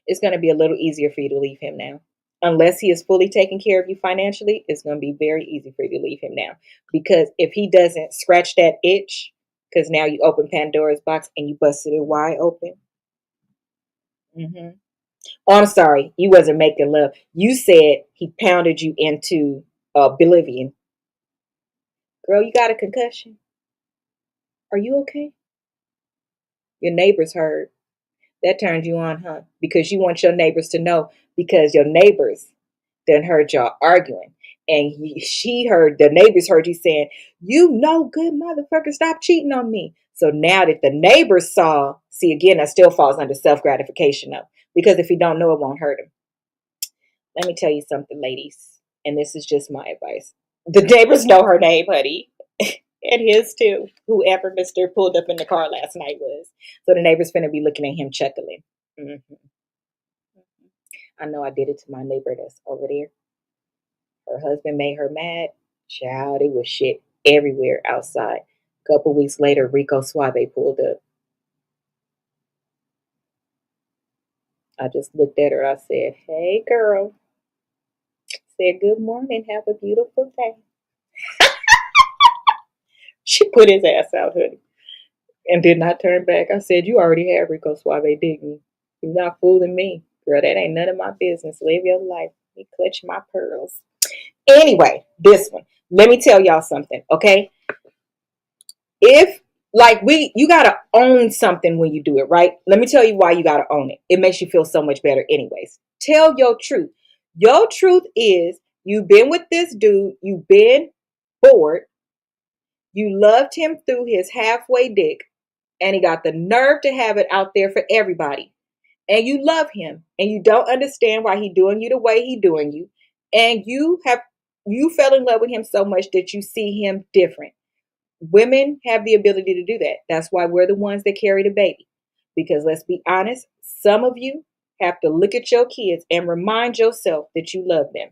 it's going to be a little easier for you to leave him now. Unless he is fully taking care of you financially, it's going to be very easy for you to leave him now. Because if he doesn't scratch that itch, because now you open Pandora's box and you busted it wide open. Oh, I'm sorry. You wasn't making love. You said he pounded you into oblivion. Girl, you got a concussion. Are you okay? Your neighbors heard. That turned you on, huh? Because you want your neighbors to know. Because your neighbors then heard y'all arguing. And she heard, the neighbors heard you saying, you no good motherfucker, stop cheating on me. So now that the neighbors saw, see again, that still falls under self-gratification though. Because if you don't know, it won't hurt him. Let me tell you something, ladies. And this is just my advice. The neighbors know her name, honey. And his too. Whoever Mr. pulled up in the car last night was. So the neighbor's finna be looking at him chuckling. Mm-hmm. I know I did it to my neighbor that's over there. Her husband made her mad. Child, it was shit everywhere outside. A couple weeks later, Rico Suave pulled up. I just looked at her. I said, hey, girl. Said, good morning. Have a beautiful day. She put his ass out, honey, and did not turn back. I said, you already have Rico Suave, didn't you? You're not fooling me. Girl, that ain't none of my business. Live your life. Me clutch my pearls. Anyway, this one. Let me tell y'all something, okay? If like you gotta own something when you do it, right? Let me tell you why you gotta own it. It makes you feel so much better anyways. Tell your truth. Your truth is you've been with this dude, you've been bored, you loved him through his halfway dick, and he got the nerve to have it out there for everybody. And you love him and you don't understand why he doing you the way he doing you. And you fell in love with him so much that you see him different. Women have the ability to do that. That's why we're the ones that carry the baby. Because let's be honest, some of you have to look at your kids and remind yourself that you love them.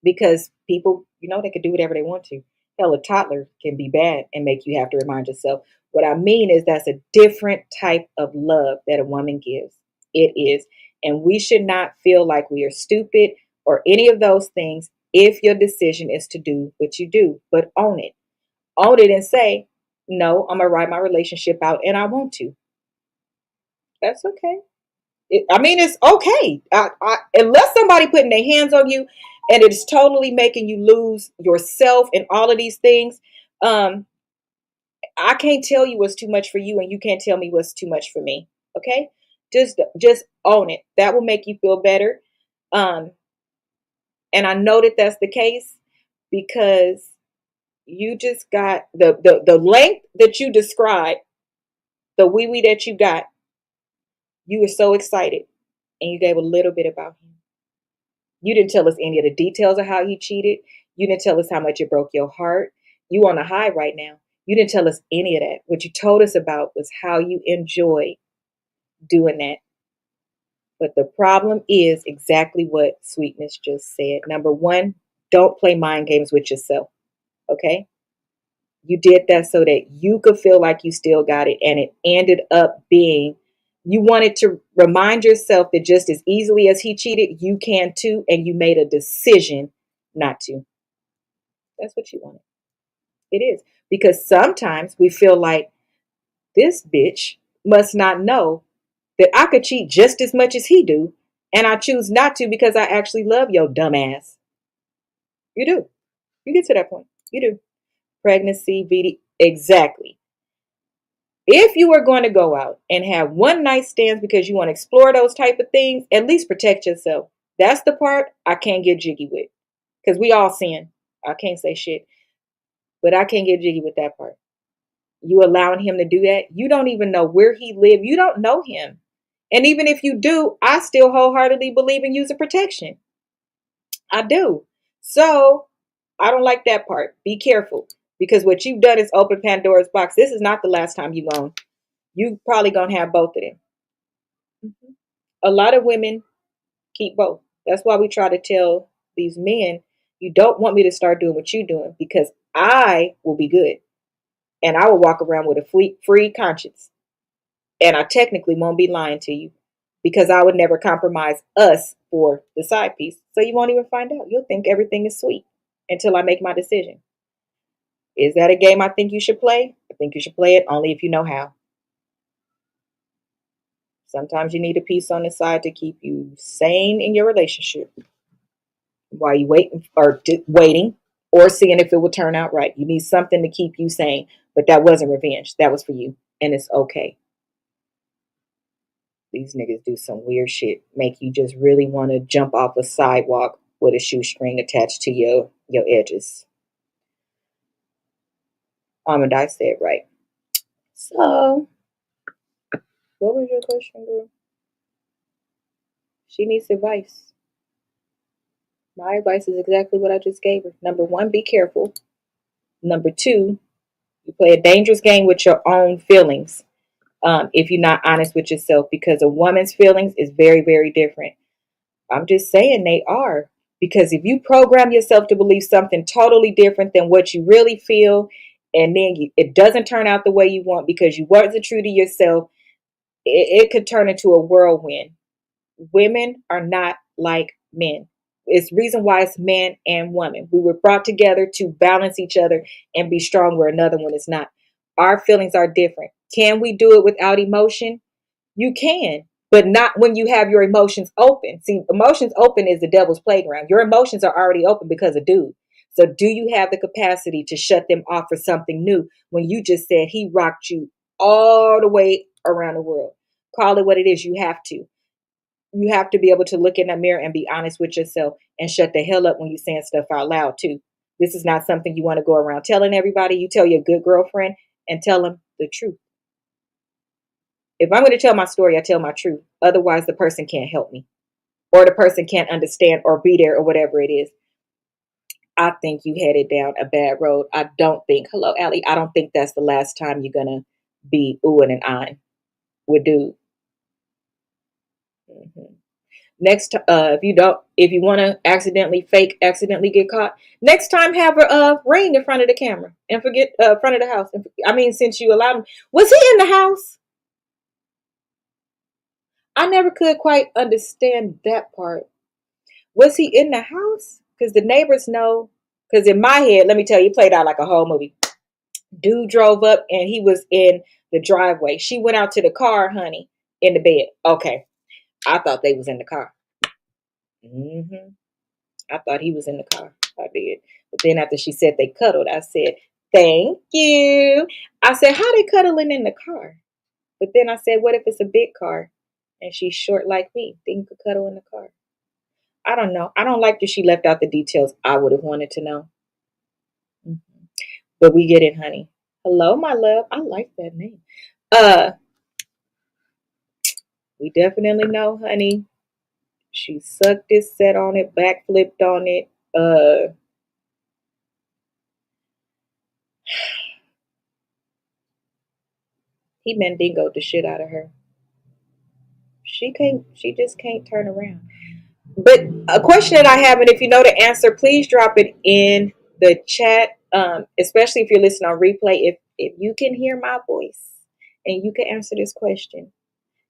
Because people, they can do whatever they want to. Hell, a toddler can be bad and make you have to remind yourself. What I mean is that's a different type of love that a woman gives. It is. And we should not feel like we are stupid or any of those things if your decision is to do what you do. But own it. Own it and say, no, I'm going to ride my relationship out and I want to. That's okay. It's okay. Unless somebody putting their hands on you and it's totally making you lose yourself and all of these things. I can't tell you what's too much for you and you can't tell me what's too much for me. Okay. Just own it. That will make you feel better. And I know that that's the case because you just got the length that you described, the wee wee that you got. You were so excited and you gave a little bit about him. You didn't tell us any of the details of how he cheated. You didn't tell us how much it broke your heart. You on a high right now. You didn't tell us any of that. What you told us about was how you enjoy doing that. But the problem is exactly what Sweetness just said. Number one, don't play mind games with yourself. Okay? You did that so that you could feel like you still got it. And it ended up being, you wanted to remind yourself that just as easily as he cheated, you can too. And you made a decision not to. That's what you wanted. It is. Because sometimes we feel like this bitch must not know that I could cheat just as much as he do, and I choose not to because I actually love your dumb ass. You do. You get to that point. You do. Pregnancy, VD, exactly. If you are going to go out and have one night stands because you want to explore those type of things, at least protect yourself. That's the part I can't get jiggy with. Because we all sin. I can't say shit. But I can't get jiggy with that part. You allowing him to do that? You don't even know where he lives. You don't know him. And even if you do, I still wholeheartedly believe in using protection. I do. So I don't like that part. Be careful. Because what you've done is open Pandora's box. This is not the last time you're going. You probably gonna have both of them. Mm-hmm. A lot of women keep both. That's why we try to tell these men, you don't want me to start doing what you're doing because I will be good and I will walk around with a free conscience. And I technically won't be lying to you because I would never compromise us for the side piece. So you won't even find out. You'll think everything is sweet until I make my decision. Is that a game I think you should play? I think you should play it only if you know how. Sometimes you need a piece on the side to keep you sane in your relationship while you waiting or seeing if it will turn out right. You need something to keep you sane, but that wasn't revenge. That was for you, and it's okay. These niggas do some weird shit, make you just really want to jump off a sidewalk with a shoestring attached to your edges. I said right. So, what was your question, girl? She needs advice. My advice is exactly what I just gave her. Number one, be careful. Number two, you play a dangerous game with your own feelings if you're not honest with yourself because a woman's feelings is very, very different. I'm just saying they are. Because if you program yourself to believe something totally different than what you really feel, and then it doesn't turn out the way you want because you wasn't true to yourself, it could turn into a whirlwind. Women are not like men. It's reason why it's man and woman. We were brought together to balance each other and be strong where another one is not. Our feelings are different. Can we do it without emotion? You can, but not when you have your emotions open. See, emotions open is the devil's playground. Your emotions are already open because of dude. So do you have the capacity to shut them off for something new when you just said he rocked you all the way around the world? Call it what it is. You have to. You have to be able to look in the mirror and be honest with yourself and shut the hell up when you're saying stuff out loud too. This is not something you want to go around telling everybody. You tell your good girlfriend and tell them the truth. If I'm going to tell my story, I tell my truth. Otherwise, the person can't help me or the person can't understand or be there or whatever it is. I think you headed down a bad road. I don't think, hello, Allie, I don't think that's the last time you're going to be oohing and ahhing with dude. Mm-hmm. Next, if you want to accidentally get caught. Next time, have a ring in front of the camera and forget front of the house. I mean, since you allowed him, was he in the house? I never could quite understand that part. Was he in the house? Because the neighbors know. Because in my head, let me tell you, it played out like a whole movie. Dude drove up and he was in the driveway. She went out to the car, honey, in the bed. Okay, I thought they was in the car. Mm-hmm. I thought he was in the car. I did. But then after she said they cuddled, I said, thank you. I said, how they cuddling in the car? But then I said, what if it's a big car and she's short like me? Then you could cuddle in the car. I don't know. I don't like that she left out the details I would have wanted to know. Mm-hmm. But we get it, honey. Hello, my love. I like that name. We definitely know, honey. She sucked it, sat on it, backflipped on it. He mandingoed the shit out of her. She just can't turn around. But a question that I have, and if you know the answer, please drop it in the chat. Especially if you're listening on replay. If you can hear my voice and you can answer this question,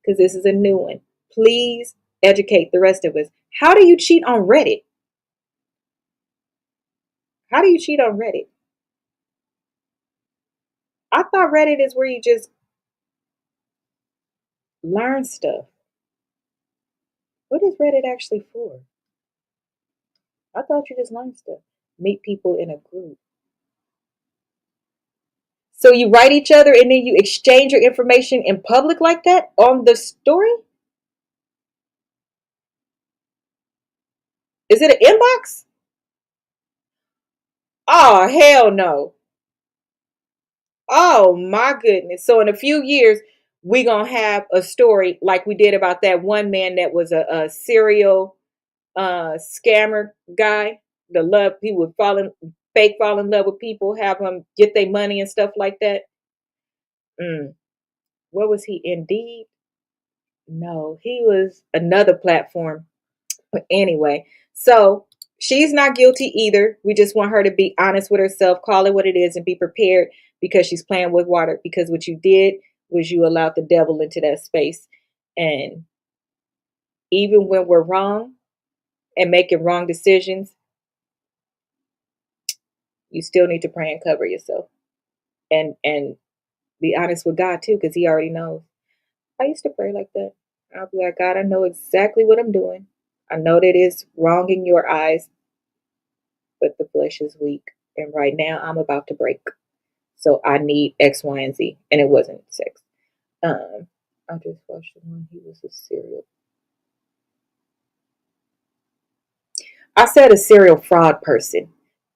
because this is a new one, please educate the rest of us. How do you cheat on Reddit? How do you cheat on Reddit? thought Reddit is where you just learn stuff. What is Reddit actually for? I thought you just learn stuff. Meet people in a group. So you write each other and then you exchange your information in public like that on the story? Is it an inbox? Oh, hell no. Oh my goodness. So in a few years, we're going to have a story like we did about that one man that was a serial scammer guy. The love, he would fake fall in love with people, have them get their money and stuff like that. What was he? Indeed? No, he was another platform. But anyway, so she's not guilty either. We just want her to be honest with herself, call it what it is, and be prepared because she's playing with water. Because what you did was you allowed the devil into that space. And even when we're wrong and making wrong decisions, you still need to pray and cover yourself. And be honest with God too, because he already knows. I used to pray like that. I'll be like, God, I know exactly what I'm doing. I know that it's wrong in your eyes, but the flesh is weak. And right now I'm about to break. So I need X, Y, and Z. And it wasn't sex. I just watched the one. He was a serial. I said a serial fraud person.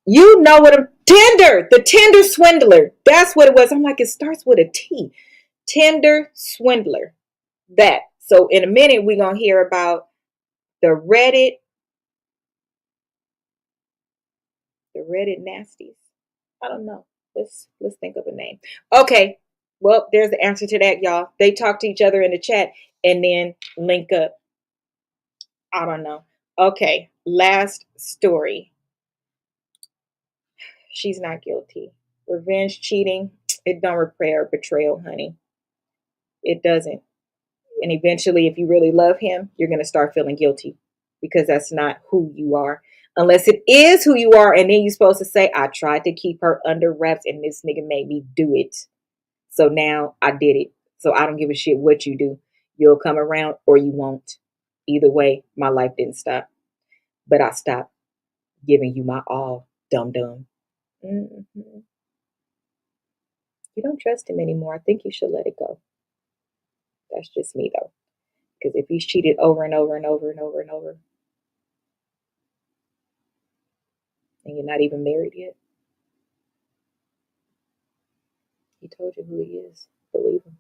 You know what I'm Tinder, the Tinder swindler. That's what it was. I'm like, it starts with a T. Tinder swindler. That. So in a minute, we're gonna hear about the Reddit nasties. I don't know. Let's think of a name. Okay. Well, there's the answer to that, y'all. They talk to each other in the chat and then link up. I don't know. Okay. Last story. She's not guilty. Revenge, cheating, it don't repair betrayal, honey. It doesn't. And eventually, if you really love him, you're going to start feeling guilty because that's not who you are. Unless it is who you are, and then you're supposed to say, I tried to keep her under wraps and this nigga made me do it. So now I did it. So I don't give a shit what you do. You'll come around or you won't. Either way, my life didn't stop. But I stopped giving you my all, dum-dum. Mm-hmm. You don't trust him anymore. I think you should let it go. That's just me, though. Because if he's cheated over and over and over and over and over, and you're not even married yet, he told you who he is. Believe him.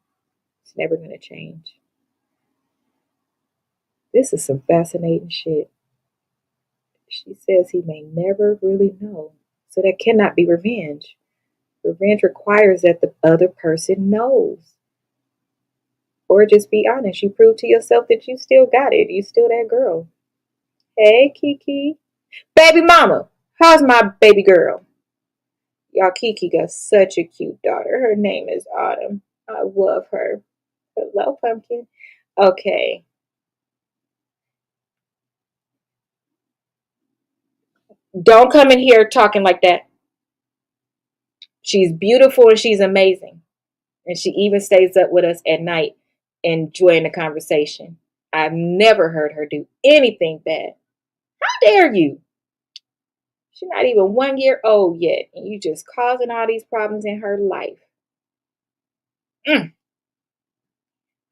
It's never going to change. This is some fascinating shit. She says he may never really know. So that cannot be revenge. Revenge requires that the other person knows. Or just be honest. You prove to yourself that you still got it. You still that girl. Hey, Kiki. Baby mama. How's my baby girl? Y'all, Kiki got such a cute daughter. Her name is Autumn. I love her. Hello, pumpkin. Okay. Don't come in here talking like that. She's beautiful and she's amazing. And she even stays up with us at night enjoying the conversation. I've never heard her do anything bad. How dare you? She's not even 1 year old yet. And you just causing all these problems in her life.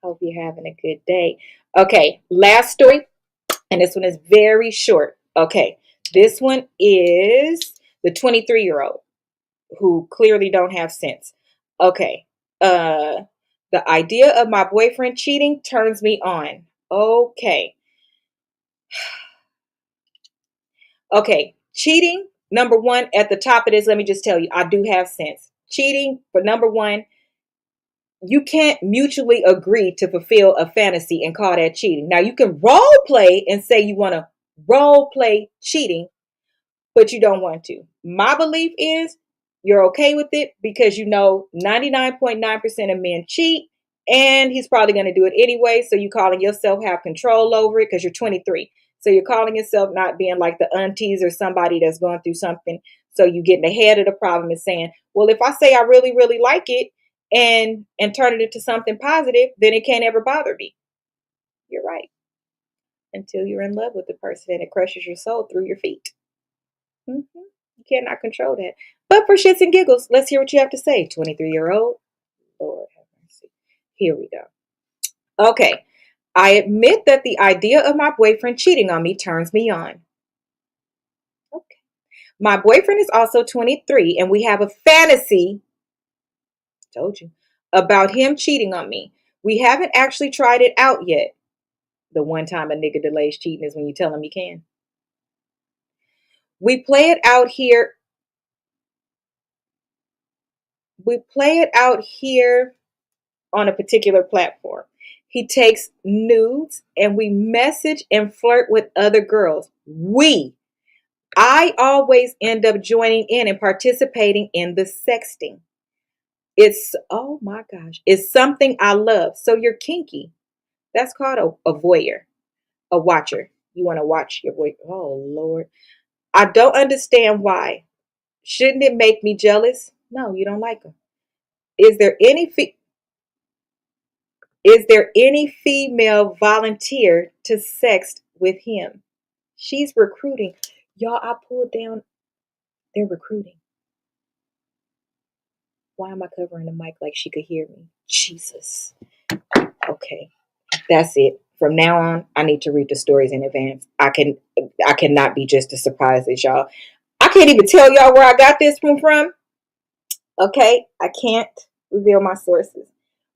Hope you're having a good day. Okay, last story. And this one is very short. Okay, this one is the 23-year-old who clearly don't have sense. Okay, the idea of my boyfriend cheating turns me on. Okay. Okay, cheating, number one, at the top of this, let me just tell you, I do have sense. Cheating, for number one, you can't mutually agree to fulfill a fantasy and call that cheating. Now, you can role play and say you want to role play cheating, but you don't want to. My belief is you're okay with it because you know 99.9% of men cheat and he's probably going to do it anyway. So you calling yourself have control over it because you're 23. So you're calling yourself not being like the aunties or somebody that's going through something. So you getting ahead of the problem and saying, well, if I say I really, really like it and turn it into something positive, then it can't ever bother me. You're right. Until you're in love with the person and it crushes your soul through your feet. You cannot control that. But for shits and giggles, let's hear what you have to say. 23-year-old. Lord have mercy. Here we go. Okay. I admit that the idea of my boyfriend cheating on me turns me on. Okay. My boyfriend is also 23 and we have a fantasy, told you, about him cheating on me. We haven't actually tried it out yet. The one time a nigga delays cheating is when you tell him he can. We play it out here. We play it out here on a particular platform. He takes nudes and we message and flirt with other girls. I always end up joining in and participating in the sexting. It's, oh my gosh, it's something I love. So you're kinky. That's called a voyeur, a watcher. You want to watch your boy. Oh, Lord. I don't understand why. Shouldn't it make me jealous? No, you don't like him. Is there any female volunteer to sext with him? She's recruiting. Y'all, I pulled down. They're recruiting. Why am I covering the mic like she could hear me? Jesus. Okay. That's it. From now on, I need to read the stories in advance. I cannot be just as surprised as y'all. I can't even tell y'all where I got this one from. Okay. I can't reveal my sources.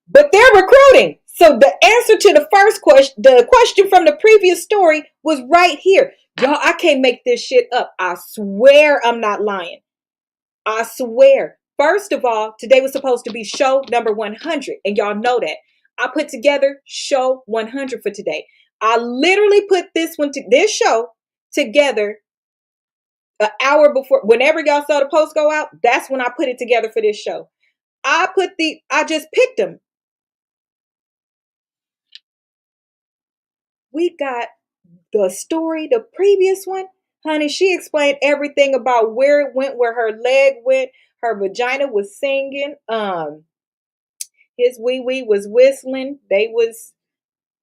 But they're recruiting. So the answer to the first question, the question from the previous story was right here. Y'all, I can't make this shit up. I swear I'm not lying. I swear. First of all, today was supposed to be show number 100. And y'all know that. I put together show 100 for today. I literally put this show together an hour before. Whenever y'all saw the post go out, that's when I put it together for this show. I just picked them. We got the story, the previous one, honey, she explained everything about where it went, where her leg went, her vagina was singing, his wee wee was whistling, they was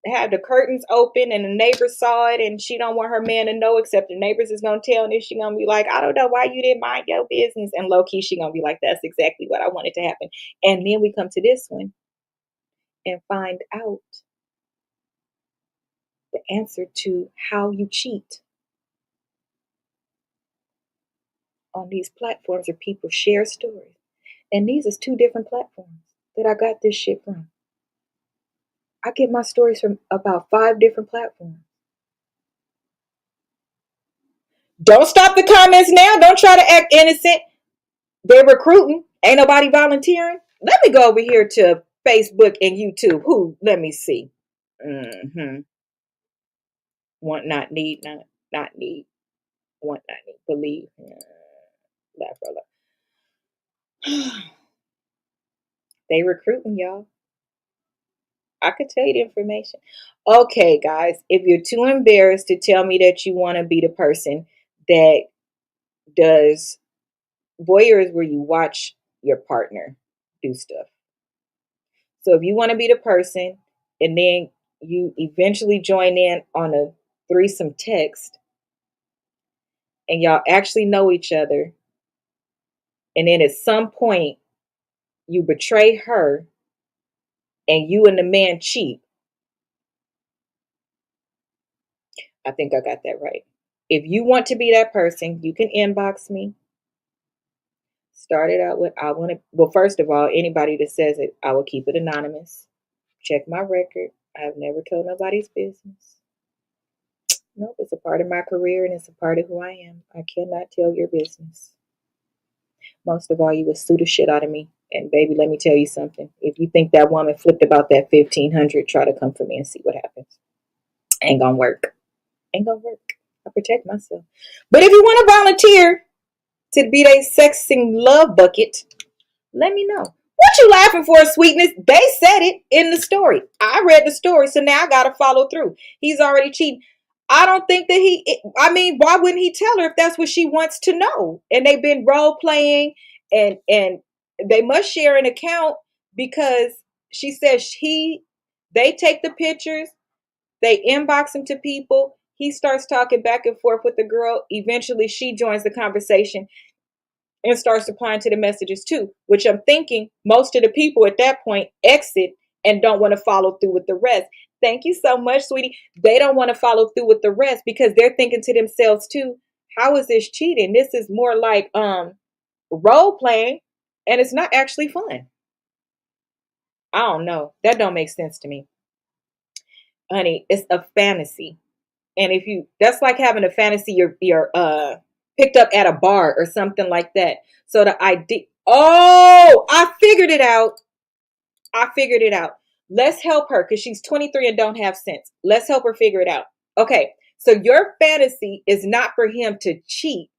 had the curtains open and the neighbors saw it and she don't want her man to know except the neighbors is gonna tell, and then she gonna be like, I don't know why you didn't mind your business, and low key she gonna be like, that's exactly what I wanted to happen. And then we come to this one and find out the answer to how you cheat on these platforms where people share stories. And these is 2 different platforms that I got this shit from. I get my stories from about 5 different platforms. Don't stop the comments now. Don't try to act innocent. They're recruiting. Ain't nobody volunteering. Let me go over here to Facebook and YouTube. Let me see. Want, not need, not need. Want, not need. Believe. Laugh, They recruiting, y'all. I could tell you the information. Okay, guys, if you're too embarrassed to tell me that you want to be the person that does voyeur is where you watch your partner do stuff. So if you want to be the person and then you eventually join in on a threesome text and y'all actually know each other, and then at some point you betray her and you and the man cheat, I think I got that right. If you want to be that person, you can inbox me. Start it out with, I want to, well, first of all, anybody that says it, I will keep it anonymous. Check my record. I've never told nobody's business. Nope, it's a part of my career and it's a part of who I am. I cannot tell your business. Most of all, you would sue the shit out of me. And baby, let me tell you something. If you think that woman flipped about that 1,500, try to come for me and see what happens. Ain't gonna work. Ain't gonna work. I protect myself. But if you want to volunteer to be a sexing love bucket, let me know. What you laughing for, sweetness? They said it in the story. I read the story, so now I gotta follow through. He's already cheating. I don't think that why wouldn't he tell her if that's what she wants to know? And they've been role playing and they must share an account because she says they take the pictures, they inbox them to people. He starts talking back and forth with the girl. Eventually, she joins the conversation and starts replying to the messages too, which I'm thinking most of the people at that point exit and don't want to follow through with the rest. Thank you so much, sweetie. They don't want to follow through with the rest because they're thinking to themselves too, how is this cheating? This is more like role playing, and it's not actually fun. I don't know. That don't make sense to me. Honey, it's a fantasy. And if you that's like having a fantasy you're picked up at a bar or something like that. So the idea, oh, I figured it out. I figured it out. Let's help her because she's 23 and don't have sense. Let's help her figure it out. Okay. So your fantasy is not for him to cheat.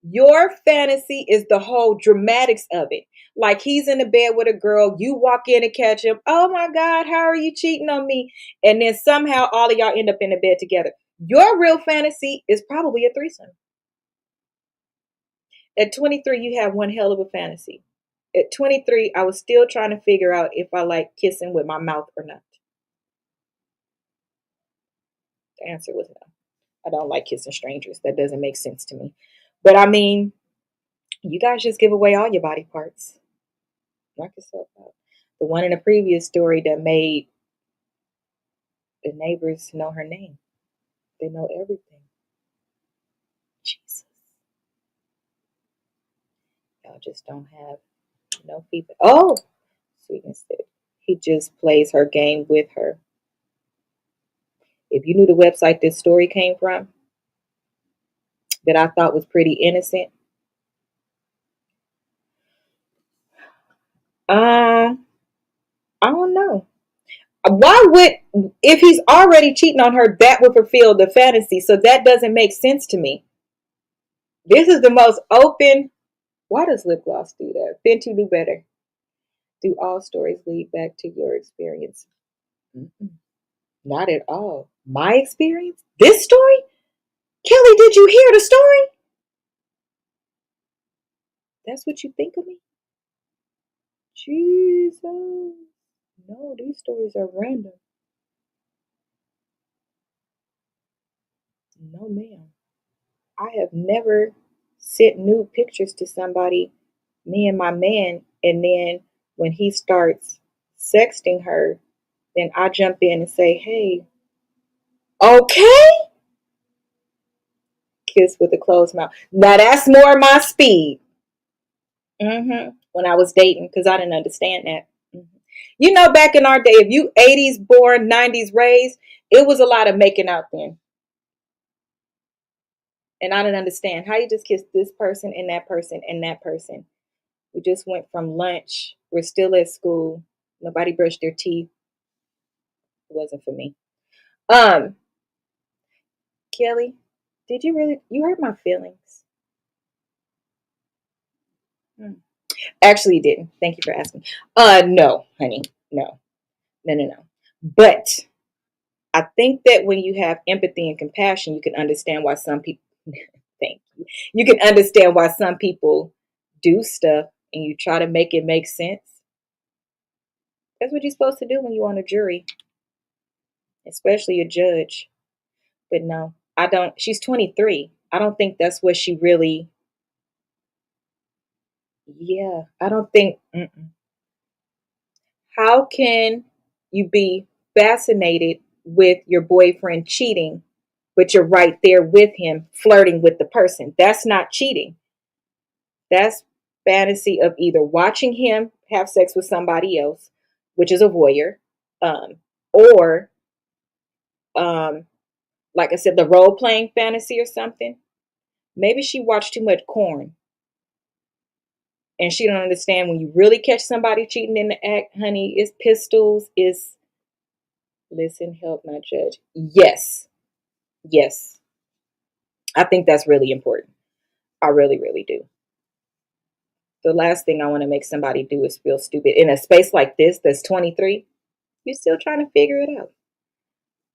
Your fantasy is the whole dramatics of it. Like he's in the bed with a girl, you walk in and catch him. Oh my God, how are you cheating on me? And then somehow all of y'all end up in the bed together. Your real fantasy is probably a threesome. At 23, you have one hell of a fantasy. At 23, I was still trying to figure out if I like kissing with my mouth or not. The answer was no. I don't like kissing strangers. That doesn't make sense to me. But I mean, you guys just give away all your body parts. Knock yourself out. The one in the previous story that made the neighbors know her name. They know everything. Jesus. Y'all just don't have no feedback. Oh, sweetness said he just plays her game with her. If you knew the website this story came from, that I thought was pretty innocent. I don't know. Why would, if he's already cheating on her, that would fulfill the fantasy. So that doesn't make sense to me. This is the most open. Why does lip gloss do that? Fenty do better. Do all stories lead back to your experience? Mm-mm. Not at all. My experience? This story? Kelly, did you hear the story? That's what you think of me? Jesus. No, these stories are random. No, ma'am. I have never sent nude pictures to somebody, me and my man, and then when he starts sexting her, then I jump in and say, hey, okay? Kiss with a closed mouth. Now that's more my speed. When I was dating, because I didn't understand that. You know, back in our day, if you 80s born, 90s raised, it was a lot of making out then. And I didn't understand how you just kiss this person and that person and that person. We just went from lunch. We're still at school. Nobody brushed their teeth. It wasn't for me. Kelly, did you hurt my feelings? Actually, you didn't. Thank you for asking. No, honey. No. But I think that when you have empathy and compassion, you can understand why some people, thank you. You can understand why some people do stuff and you try to make it make sense. That's what you're supposed to do when you're on a jury, especially a judge. But no, I don't. She's 23. I don't think that's what she really. Yeah, I don't think. How can you be fascinated with your boyfriend cheating, but you're right there with him flirting with the person? That's not cheating. That's fantasy of either watching him have sex with somebody else, which is a voyeur, or like I said, the role playing fantasy or something. Maybe she watched too much porn and she don't understand when you really catch somebody cheating in the act, honey, it's pistols, it's listen, help, not judge. Yes. Yes. I think that's really important. I really, really do. The last thing I want to make somebody do is feel stupid. In a space like this that's 23, you're still trying to figure it out.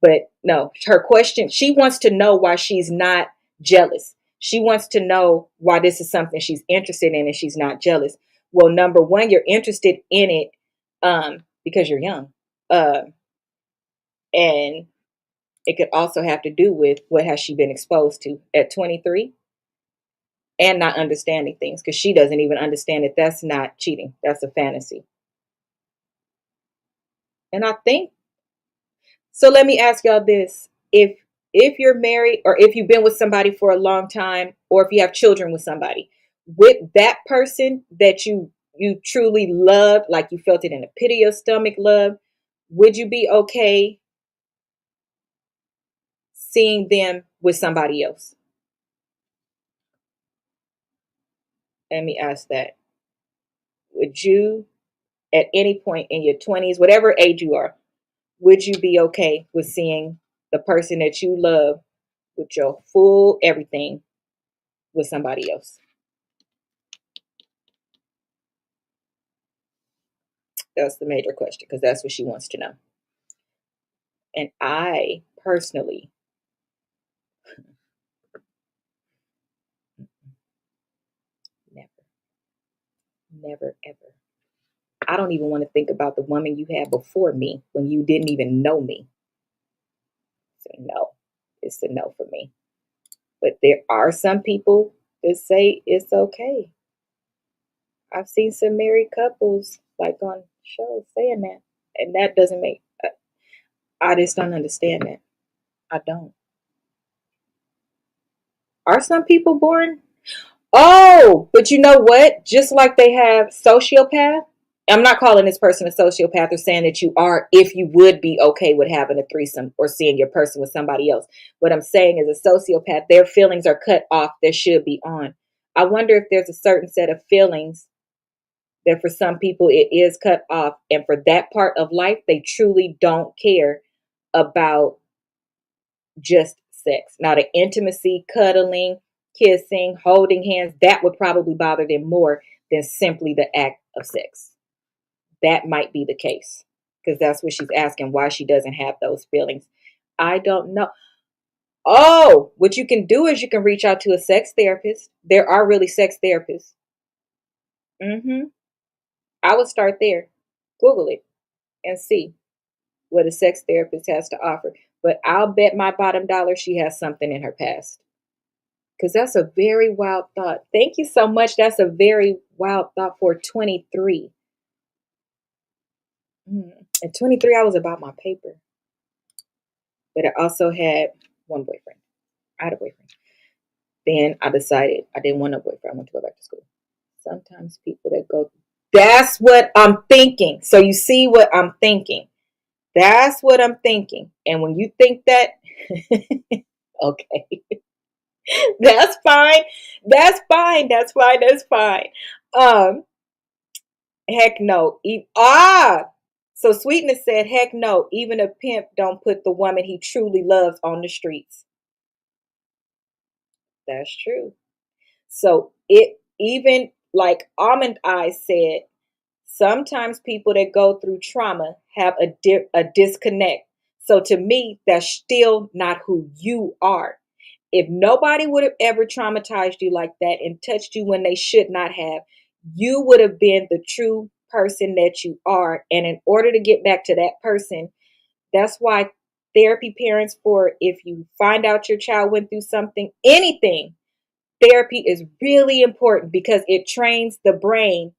But no, her question, she wants to know why she's not jealous. She wants to know why this is something she's interested in and she's not jealous. Well, number one, you're interested in it because you're young. Um, and it could also have to do with what has she been exposed to at 23 and not understanding things, because she doesn't even understand that that's not cheating. That's a fantasy. And I think so. Let me ask y'all this. If you're married, or if you've been with somebody for a long time, or if you have children with somebody, with that person that you truly loved, like you felt it in the pit of your stomach, love, would you be okay seeing them with somebody else? Let me ask that. Would you, at any point in your 20s, whatever age you are, would you be okay with seeing the person that you love with your full everything with somebody else? That's the major question, because that's what she wants to know. And I personally, never, never, ever. I don't even want to think about the woman you had before me when you didn't even know me. So no, it's a no for me. But there are some people that say it's okay. I've seen some married couples like on shows saying that, and that doesn't make. I just don't understand that. I don't. Are some people born? Oh, but you know what? Just like they have sociopath, I'm not calling this person a sociopath or saying that you are, if you would be okay with having a threesome or seeing your person with somebody else. What I'm saying is a sociopath, their feelings are cut off that should be on. I wonder if there's a certain set of feelings that for some people it is cut off. And for that part of life, they truly don't care about just sex. Now, the intimacy, cuddling, kissing, holding hands, that would probably bother them more than simply the act of sex. That might be the case, because that's what she's asking, why she doesn't have those feelings. I don't know. Oh, what you can do is you can reach out to a sex therapist. There are really sex therapists. I would start there. Google it and see what a sex therapist has to offer. But I'll bet my bottom dollar she has something in her past. Because that's a very wild thought. Thank you so much. That's a very wild thought for 23. At 23, I was about my paper. But I also had one boyfriend. I had a boyfriend. Then I decided I didn't want a boyfriend. I want to go back to school. Sometimes people that go, that's what I'm thinking. So you see what I'm thinking. That's what I'm thinking. And when you think that, okay, that's fine. That's fine. That's fine. That's fine. Um, Heck no. So Sweetness said, heck no. Even a pimp don't put the woman he truly loves on the streets. That's true. So it even like Almond Eyes said, sometimes people that go through trauma have a disconnect. So to me, that's still not who you are. If nobody would have ever traumatized you like that and touched you when they should not have, you would have been the true person that you are. And in order to get back to that person, that's why therapy parents, for if you find out your child went through something, anything, therapy is really important because it trains the brain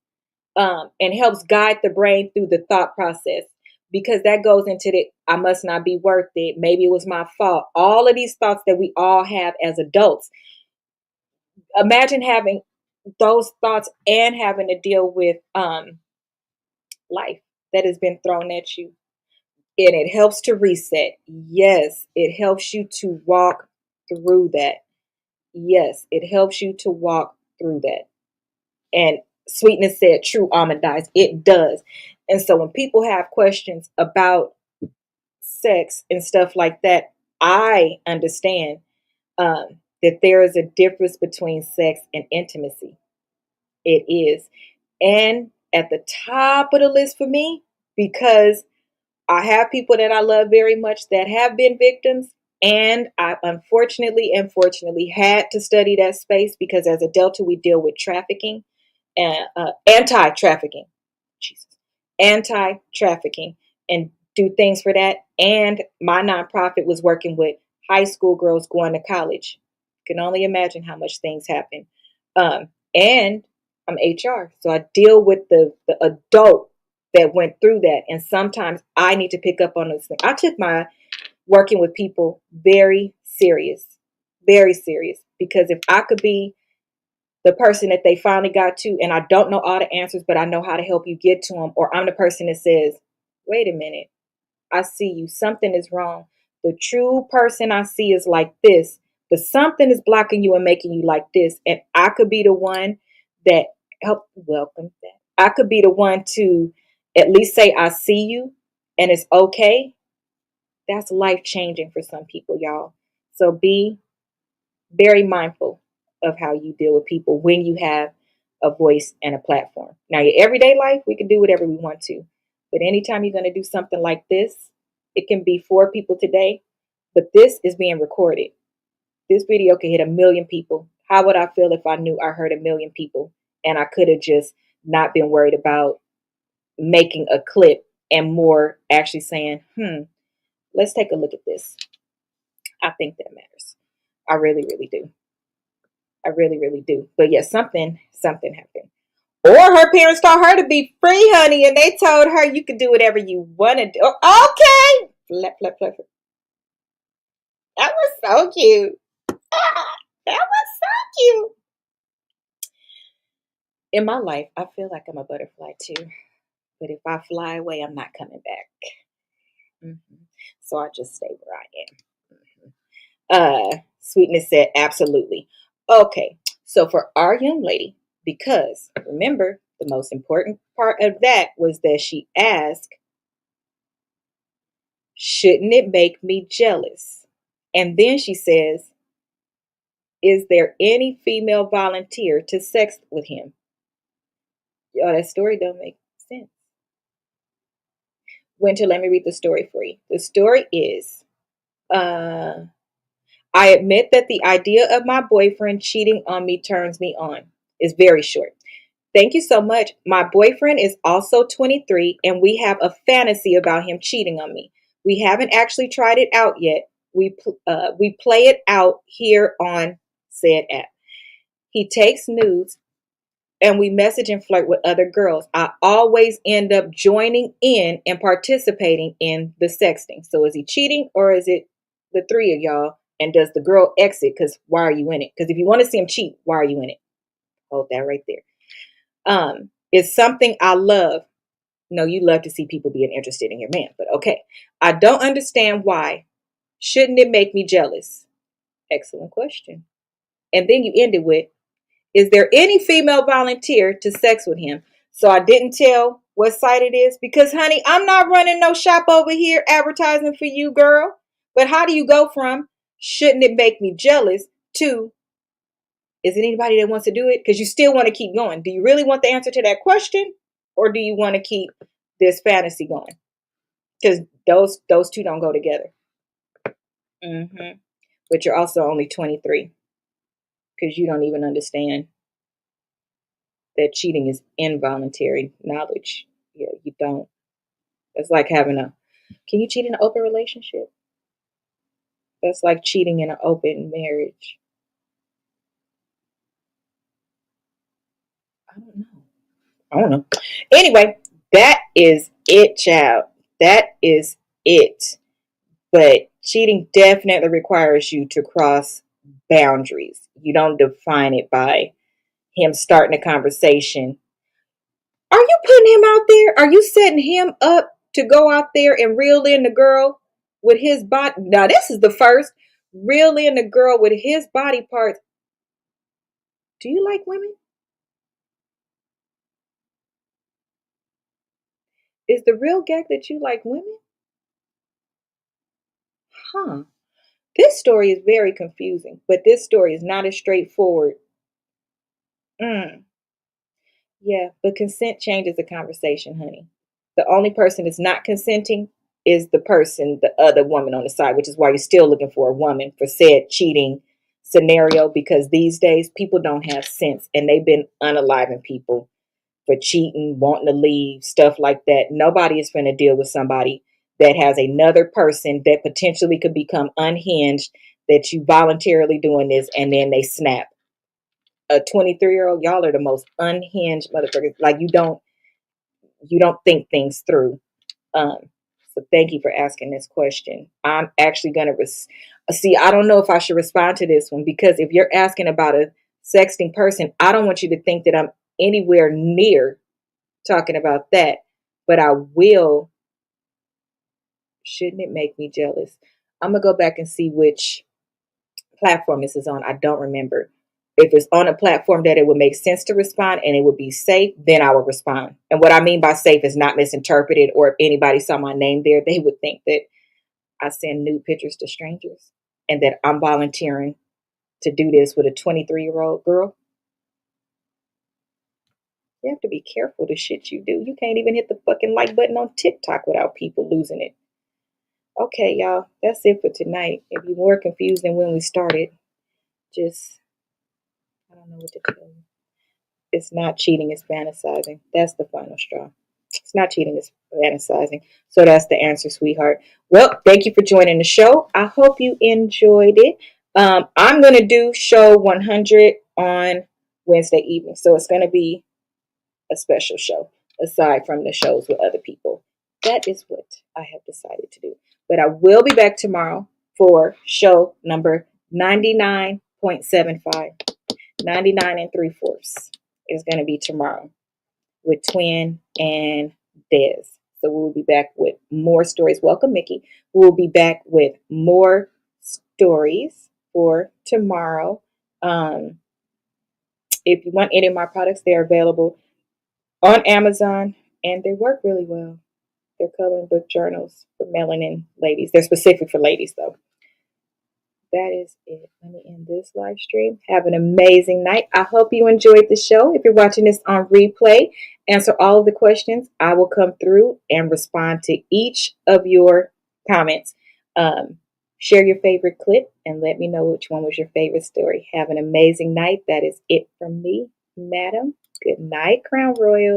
and helps guide the brain through the thought process, because that goes into the I must not be worth it. Maybe it was my fault. All of these thoughts that we all have as adults. Imagine having those thoughts and having to deal with life that has been thrown at you. And it helps to reset. Yes, it helps you to walk through that. Yes, it helps you to walk through that. And Sweetness said, true almond eyes. It does. And so when people have questions about sex and stuff like that, I understand that there is a difference between sex and intimacy. It is. And at the top of the list for me, because I have people that I love very much that have been victims. And I and fortunately had to study that space, because as a Delta, we deal with trafficking and anti-trafficking. Jesus. anti-trafficking and do things for that. And my nonprofit was working with high school girls going to college. You can only imagine how much things happen. And I'm HR, so I deal with the adult that went through that. And sometimes I need to pick up on those things. I took my working with people very serious, because if I could be the person that they finally got to, and I don't know all the answers, but I know how to help you get to them, or I'm the person that says, wait a minute, I see you, something is wrong. The true person I see is like this, but something is blocking you and making you like this. And I could be the one that help welcome that. I could be the one to at least say, I see you and it's okay. That's life changing for some people, y'all. So be very mindful of how you deal with people when you have a voice and a platform. Now, your everyday life, we can do whatever we want to. But anytime you're going to do something like this, it can be 4 people today, but this is being recorded. This video could hit 1 million people. How would I feel if I knew I heard 1 million people and I could have just not been worried about making a clip and more actually saying, let's take a look at this. I think that matters. I really, really do. I really, really do. But yeah, something happened. Or her parents taught her to be free, honey, and they told her you could do whatever you want to do. Okay. Flip, flip, flip. That was so cute. That was so cute. In my life, I feel like I'm a butterfly too. But if I fly away, I'm not coming back. So I just stay where I am. Sweetness said, absolutely. Okay. So for our young lady, because remember, the most important part of that was that she asked, shouldn't it make me jealous? And then she says, is there any female volunteer to sex with him? Yo, that story don't make sense. Winter, let me read the story for you. The story is, I admit that the idea of my boyfriend cheating on me turns me on. It's very short. Thank you so much. My boyfriend is also 23 and we have a fantasy about him cheating on me. We haven't actually tried it out yet. We play it out here on said app. He takes nudes and we message and flirt with other girls. I always end up joining in and participating in the sexting. So is he cheating or is it the 3 of y'all? And does the girl exit? Because why are you in it? Because if you want to see him cheat, why are you in it? Hold that right there. It's something I love. No, you love to see people being interested in your man, but okay. I don't understand why. Shouldn't it make me jealous? Excellent question. And then you ended with, is there any female volunteer to sex with him? So I didn't tell what site it is because, honey, I'm not running no shop over here advertising for you, girl. But how do you go from shouldn't it make me jealous to is it anybody that wants to do it? Because you still want to keep going. Do you really want the answer to that question? Or do you want to keep this fantasy going? Because those two don't go together. But you're also only 23. Because you don't even understand that cheating is involuntary knowledge. Yeah, you don't. It's like can you cheat in an open relationship? That's like cheating in an open marriage. I don't know. Anyway, that is it, child. That is it. But cheating definitely requires you to cross boundaries. You don't define it by him starting a conversation. Are you putting him out there? Are you setting him up to go out there and reel in the girl with his body? Now, this is the first. Reel in the girl with his body parts. Do you like women? Is the real gag that you like women? Huh. This story is very confusing, but this story is not as straightforward. Yeah, but consent changes the conversation, honey. The only person that's not consenting is the other woman on the side, which is why you're still looking for a woman for said cheating scenario, because these days people don't have sense and they've been unaliving people for cheating, wanting to leave, stuff like that. Nobody is going to deal with somebody that has another person that potentially could become unhinged, that you voluntarily doing this and then they snap. A 23-year-old, y'all are the most unhinged motherfuckers. Like you don't think things through. Um, so thank you for asking this question. I'm actually going to see. I don't know if I should respond to this one, because if you're asking about a sexting person, I don't want you to think that I'm anywhere near talking about that. But I will. Shouldn't it make me jealous? I'm going to go back and see which platform this is on. I don't remember. If it's on a platform that it would make sense to respond and it would be safe, then I will respond. And what I mean by safe is not misinterpreted, or if anybody saw my name there, they would think that I send nude pictures to strangers and that I'm volunteering to do this with a 23-year-old girl. You have to be careful the shit you do. You can't even hit the fucking like button on TikTok without people losing it. Okay, y'all, that's it for tonight. If you're more confused than when we started, just, I don't know what to tell you. It's not cheating, it's fantasizing. That's the final straw. It's not cheating, it's fantasizing. So that's the answer, sweetheart. Well, thank you for joining the show. I hope you enjoyed it. I'm going to do show 100 on Wednesday evening. So it's going to be a special show aside from the shows with other people. That is what I have decided to do. But I will be back tomorrow for show number 99.75. 99 and 3/4 is going to be tomorrow with Twin and Des. So we'll be back with more stories. Welcome, Mickey. We'll be back with more stories for tomorrow. If you want any of my products, they're available on Amazon, and they work really well. They're coloring book journals for Melanin ladies. They're specific for ladies, though. That is it. Let me end this live stream. Have an amazing night. I hope you enjoyed the show. If you're watching this on replay, answer all of the questions. I will come through and respond to each of your comments. Share your favorite clip and let me know which one was your favorite story. Have an amazing night. That is it from me, madam. Good night, Crown Royal.